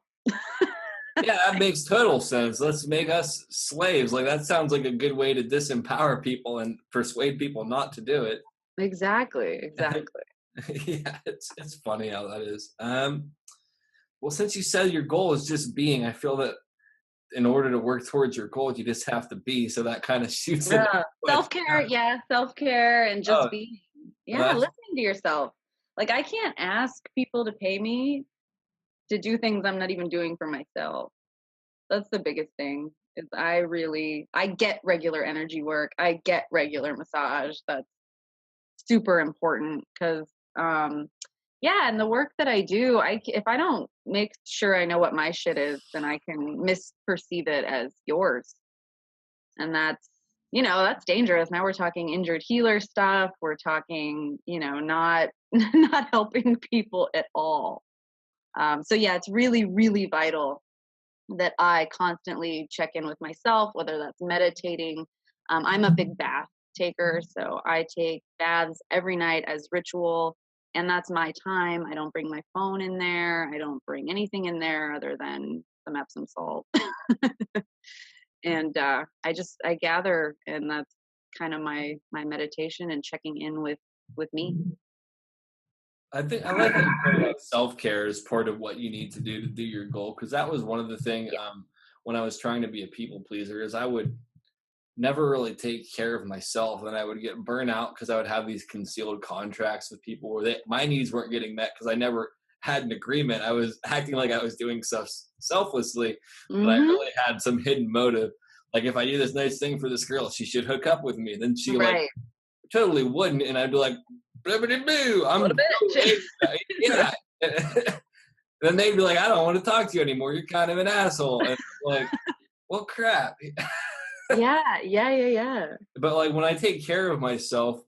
Yeah, that makes total sense. Let's make us slaves. Like that sounds like a good way to disempower people and persuade people not to do it. Exactly. Yeah, it's funny how that is. Well, since you said your goal is just being, I feel that in order to work towards your goals, you just have to be. So that kind of shoots it. Self-care, yeah, self-care and just Oh, be. Yeah, that's, listening to yourself. Like I can't ask people to pay me to do things I'm not even doing for myself. That's the biggest thing. Is I get regular energy work. I get regular massage. That's super important because yeah, and the work that I do, if I don't make sure I know what my shit is, then I can misperceive it as yours. And that's dangerous. Now we're talking injured healer stuff. We're talking, not not helping people at all. So yeah, it's really, really vital that I constantly check in with myself, whether that's meditating. I'm a big bath taker, so I take baths every night as ritual, and that's my time. I don't bring my phone in there. I don't bring anything in there other than some Epsom salt. And I gather, and that's kind of my meditation and checking in with me. I think I like that you pointed out self-care as part of what you need to do your goal. Cause that was one of the things, when I was trying to be a people pleaser, is I would never really take care of myself. And I would get burnt out because I would have these concealed contracts with people where my needs weren't getting met because I never had an agreement. I was acting like I was doing stuff selflessly, but I Mm-hmm. really had some hidden motive. like if I do this nice thing for this girl, she should hook up with me. Then she like Right. totally wouldn't, and I'd be like, boo, I'm What a bitch. yeah. Then they'd be like, I don't want to talk to you anymore. You're kind of an asshole. And I'm like, well, crap. Yeah. But like when I take care of myself,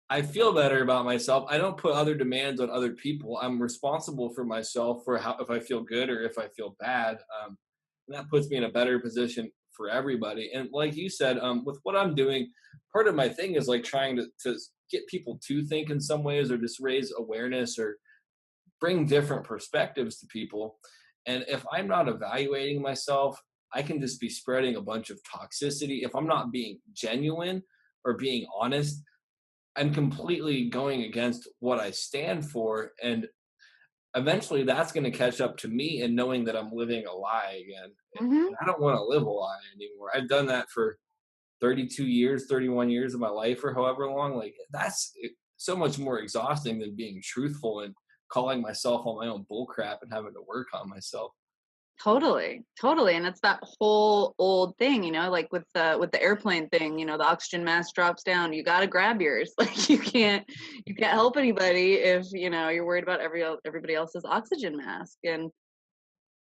I feel better about myself. I don't put other demands on other people. I'm responsible for myself for how, if I feel good or if I feel bad. And that puts me in a better position for everybody. And like you said, with what I'm doing, part of my thing is like trying to get people to think in some ways, or just raise awareness, or bring different perspectives to people. And if I'm not evaluating myself, I can just be spreading a bunch of toxicity. If I'm not being genuine or being honest, I'm completely going against what I stand for. And eventually that's going to catch up to me, and knowing that I'm living a lie again. Hmm. And I don't want to live a lie anymore. I've done that for 32 years, 31 years of my life, or however long. Like that's so much more exhausting than being truthful and calling myself on my own bullcrap and having to work on myself. Totally. And it's that whole old thing, like with the airplane thing, the oxygen mask drops down, you got to grab yours. Like you can't help anybody if, you're worried about everybody else's oxygen mask. And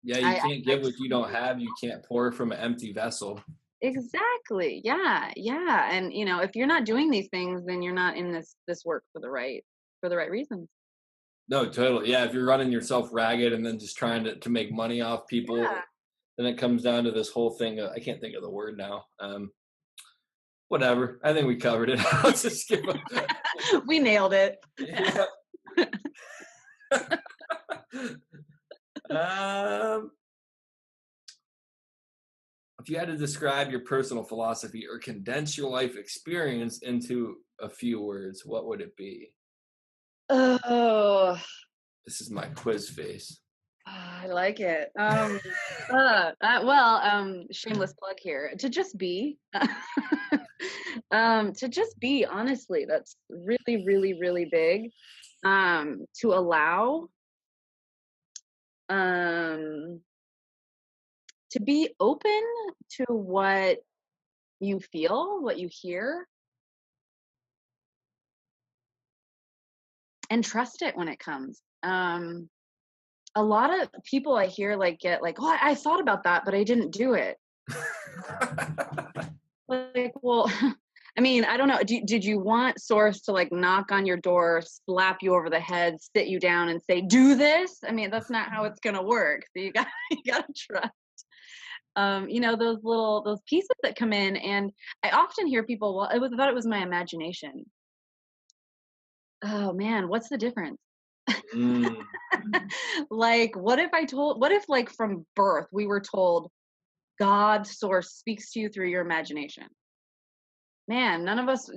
Yeah, you can't give what you don't have. You can't pour from an empty vessel. exactly. Yeah. And if you're not doing these things, then you're not in this work for the right reasons. No, totally. Yeah, if you're running yourself ragged and then just trying to make money off people, Yeah. then it comes down to this whole thing. I can't think of the word now. Whatever. I think we covered it. Let's just skip it. We nailed it. Yeah. If you had to describe your personal philosophy or condense your life experience into a few words, what would it be? Oh, This is my quiz face. I like it. Shameless plug here. To just be, honestly, that's really, really, really big. To allow, to be open to what you feel, what you hear, and trust it when it comes. A lot of people I hear get oh, I thought about that, but I didn't do it. Like, well, I mean, I don't know. Did you want Source to knock on your door, slap you over the head, sit you down, and say, "Do this"? I mean, that's not how it's gonna work. So you gotta trust. Those pieces that come in, and I often hear people, "Well, I thought it was my imagination." Oh man, what's the difference? Mm. What if from birth we were told God Source speaks to you through your imagination? Man, none of us,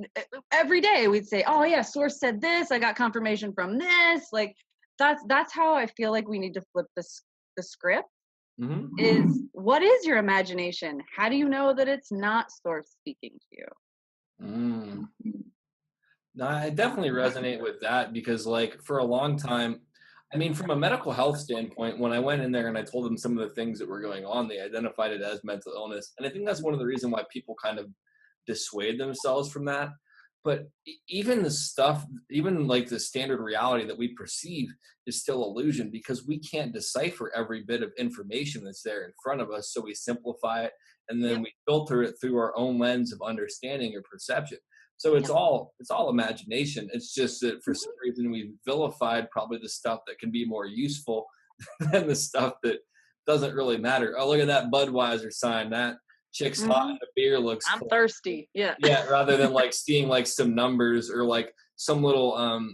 every day we'd say, oh yeah, Source said this, I got confirmation from this. That's how I feel like we need to flip the script. Mm-hmm. Is what is your imagination? How do you know that it's not Source speaking to you? Mm. No, I definitely resonate with that, because for a long time, I mean, from a medical health standpoint, when I went in there and I told them some of the things that were going on, they identified it as mental illness. And I think that's one of the reasons why people kind of dissuade themselves from that. But even the stuff, even the standard reality that we perceive is still illusion, because we can't decipher every bit of information that's there in front of us. So we simplify it, and then we filter it through our own lens of understanding or perception. So it's all imagination. It's just that for some reason we vilified probably the stuff that can be more useful than the stuff that doesn't really matter. Oh, look at that Budweiser sign. That chick's hot and the beer looks I'm cool. thirsty. Yeah. Yeah, rather than seeing some numbers or some little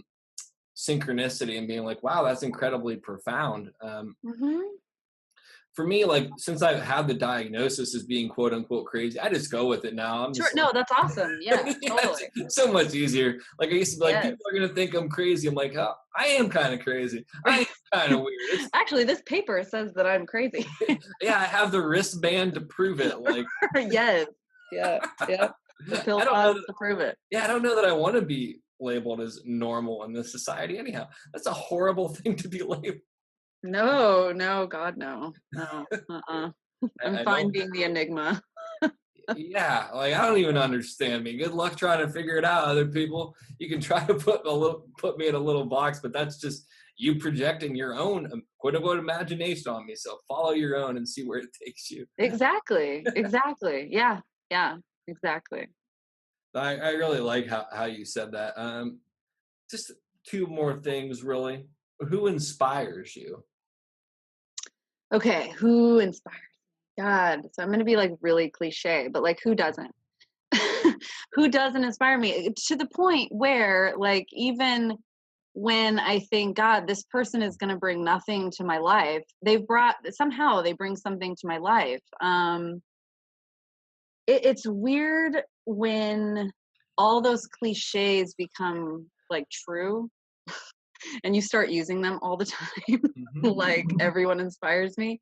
synchronicity and being like, wow, that's incredibly profound. For me, since I've had the diagnosis as being quote unquote crazy, I just go with it now. I'm just no, that's awesome. Yeah, totally. It's so much easier. I used to be people are gonna think I'm crazy. I'm like, oh, I am kind of crazy. I am kind of weird. Actually, this paper says that I'm crazy. Yeah, I have the wristband to prove it. Yes. Yeah. The pill pods to prove it. Yeah, I don't know that I want to be labeled as normal in this society. Anyhow, that's a horrible thing to be labeled. No, God, no. I'm fine being the enigma. Yeah, like I don't even understand me. Good luck trying to figure it out, other people. You can try to put me in a little box, but that's just you projecting your own quote unquote imagination on me. So follow your own and see where it takes you. Exactly. Exactly. Yeah. Yeah. Exactly. I really like how you said that. Just two more things, really. Who inspires you? Okay. Who inspires? God. So I'm going to be like really cliche, but like who doesn't? Who doesn't inspire me to the point where like even when I think, God, this person is going to bring nothing to my life, they bring something to my life. It's weird when all those cliches become like true and you start using them all the time. Like everyone inspires me,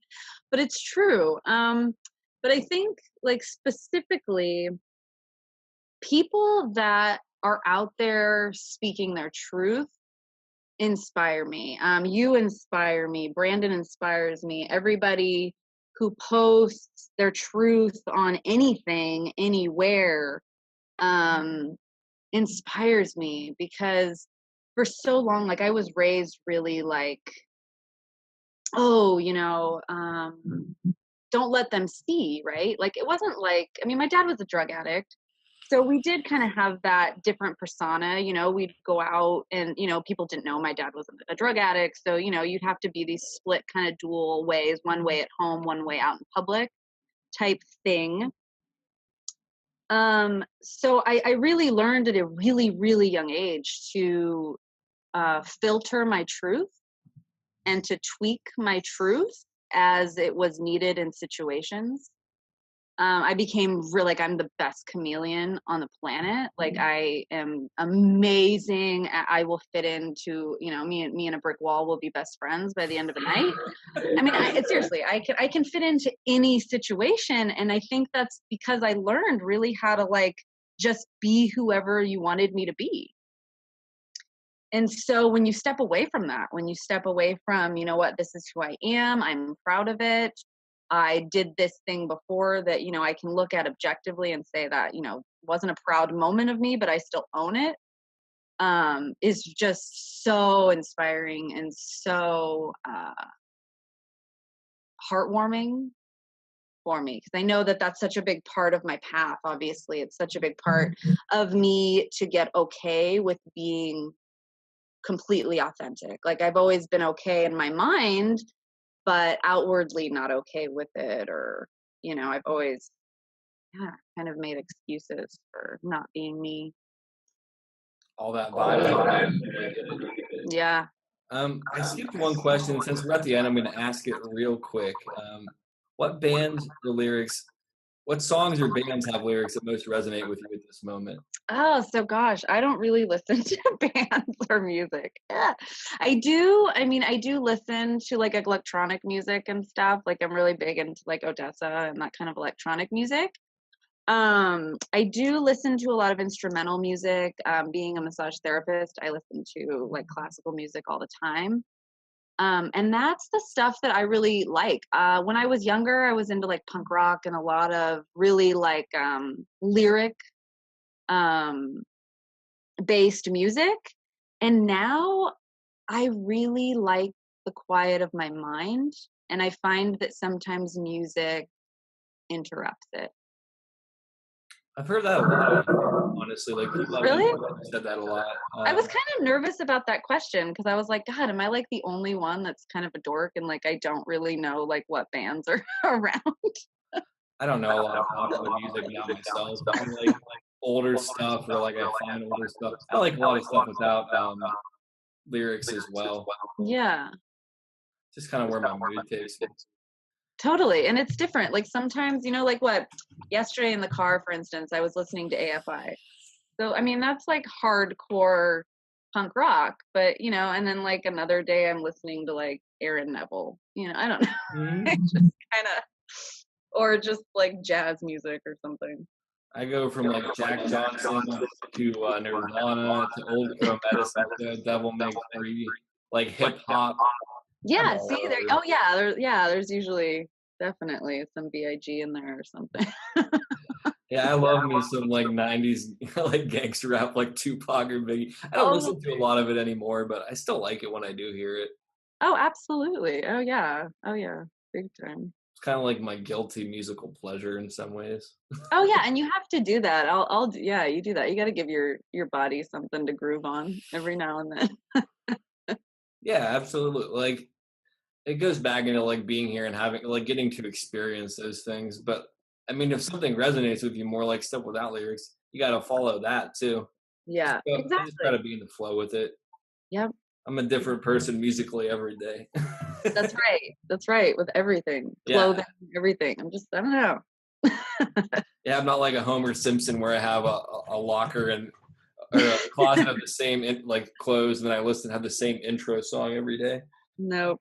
but it's true. But I think like specifically people that are out there speaking their truth inspire me. You inspire me. Brandon inspires me. Everybody who posts their truth on anything, anywhere, inspires me because for so long, like I was raised really like, oh, don't let them see, right? Like it wasn't like, I mean, my dad was a drug addict. So we did kind of have that different persona, we'd go out and, people didn't know my dad wasn't a drug addict. So, you'd have to be these split kind of dual ways, one way at home, one way out in public type thing. So I really learned at a really, really young age to filter my truth and to tweak my truth as it was needed in situations. I became like I'm the best chameleon on the planet. Like I am amazing. I will fit into, me and a brick wall will be best friends by the end of the night. I mean, seriously, I can fit into any situation. And I think that's because I learned really how to like just be whoever you wanted me to be. And so when you step away from that, when you step away from, this is who I am, I'm proud of it. I did this thing before that, I can look at objectively and say that, wasn't a proud moment of me, but I still own it, is just so inspiring and so heartwarming for me. Because I know that that's such a big part of my path. Obviously, it's such a big part of me to get okay with being completely authentic. Like I've always been okay in my mind, but outwardly not okay with it, or I've always kind of made excuses for not being me. All that vibe. Yeah. I skipped one question. Since we're at the end, I'm going to ask it real quick. What bands or lyrics, what songs or bands have lyrics that most resonate with you at this moment? Oh, so gosh, I don't really listen to bands or music. Yeah. I do listen to like electronic music and stuff. Like I'm really big into like Odessa and that kind of electronic music. I do listen to a lot of instrumental music. Being a massage therapist, I listen to like classical music all the time. And that's the stuff that I really like. When I was younger, I was into like punk rock and a lot of really like lyric based music. And now I really like the quiet of my mind. And I find that sometimes music interrupts it. I've heard that a lot, honestly. Like people have Really? said that a lot. I was kind of nervous about that question because I was like, God, am I like the only one that's kind of a dork and like I don't really know like what bands are around? I don't know a lot of popular music now myself. I like older stuff, or like I find older stuff. I like a lot of stuff without lyrics as well. Yeah, Just kind of where my mood takes me. totally. And it's different. Like sometimes, like what yesterday in the car, for instance, I was listening to AFI. So, I mean, that's like hardcore punk rock, but, and then like another day I'm listening to like Aaron Neville, I don't know. I just kind of, or just like jazz music or something. I go from like Jack Johnson to Nirvana to Old Crow Medicine to Devil May Cry, like hip hop. Yeah, see there. Oh yeah, there's usually definitely some BIG in there or something. Yeah, I love me some like '90s like gangster rap, like Tupac or Biggie. I don't Oh, listen to a lot of it anymore, but I still like it when I do hear it. oh, absolutely. Oh yeah. Oh yeah. Big time. It's kind of like my guilty musical pleasure in some ways. Oh yeah, and you have to do that. Yeah, you do that. You got to give your body something to groove on every now and then. Yeah, absolutely. Like it goes back into like being here and having like getting to experience those things. But I mean, if something resonates with you more, like stuff without lyrics, you got to follow that too. Yeah, I just try exactly. to be in the flow with it. Yep. I'm a different person musically every day. That's right. That's right. With everything, Yeah. clothing, everything. I don't know. Yeah, I'm not like a Homer Simpson where I have a locker and or a closet of the same like clothes, and then I listen have the same intro song every day. Nope.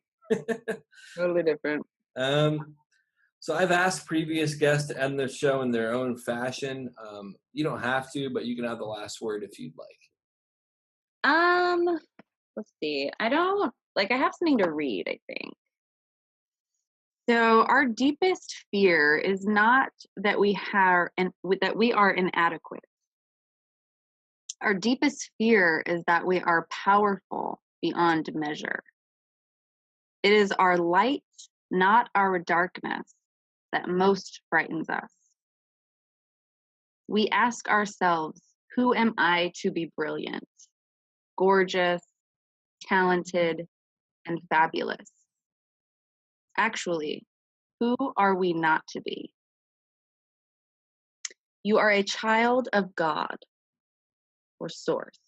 Totally different. Um, so I've asked previous guests to end the show in their own fashion. You don't have to, but you can have the last word if you'd like. Um, let's see. I don't like I have something to read, I think. So our deepest fear is not that that we are inadequate. Our deepest fear is that we are powerful beyond measure. It is our light, not our darkness, that most frightens us. We ask ourselves, who am I to be brilliant, gorgeous, talented, and fabulous? Actually, who are we not to be? You are a child of God or Source.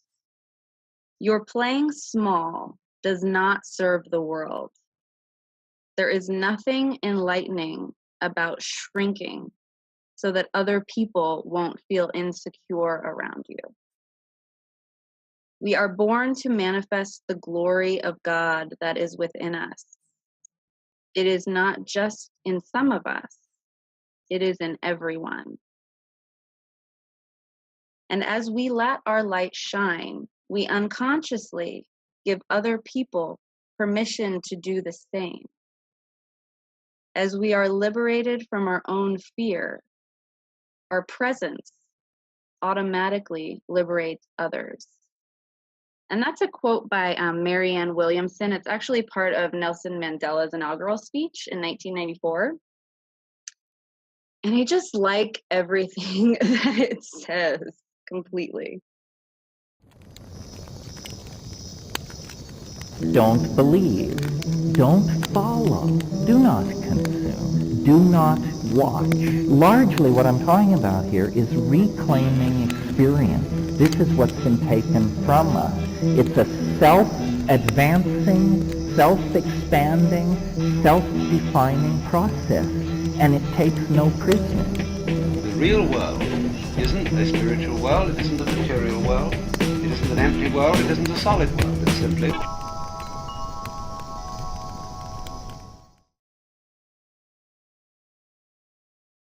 Your playing small does not serve the world. There is nothing enlightening about shrinking so that other people won't feel insecure around you. We are born to manifest the glory of God that is within us. It is not just in some of us, it is in everyone. And as we let our light shine, we unconsciously give other people permission to do the same. As we are liberated from our own fear, our presence automatically liberates others. And that's a quote by Marianne Williamson. It's actually part of Nelson Mandela's inaugural speech in 1994. And I just like everything that it says completely. Don't believe. Don't follow. Do not consume. Do not watch. Largely what I'm talking about here is reclaiming experience. This is what's been taken from us. It's a self-advancing, self-expanding, self-defining process, and it takes no prisoners. The real world isn't a spiritual world, it isn't a material world, it isn't an empty world, it isn't a solid world. It's simply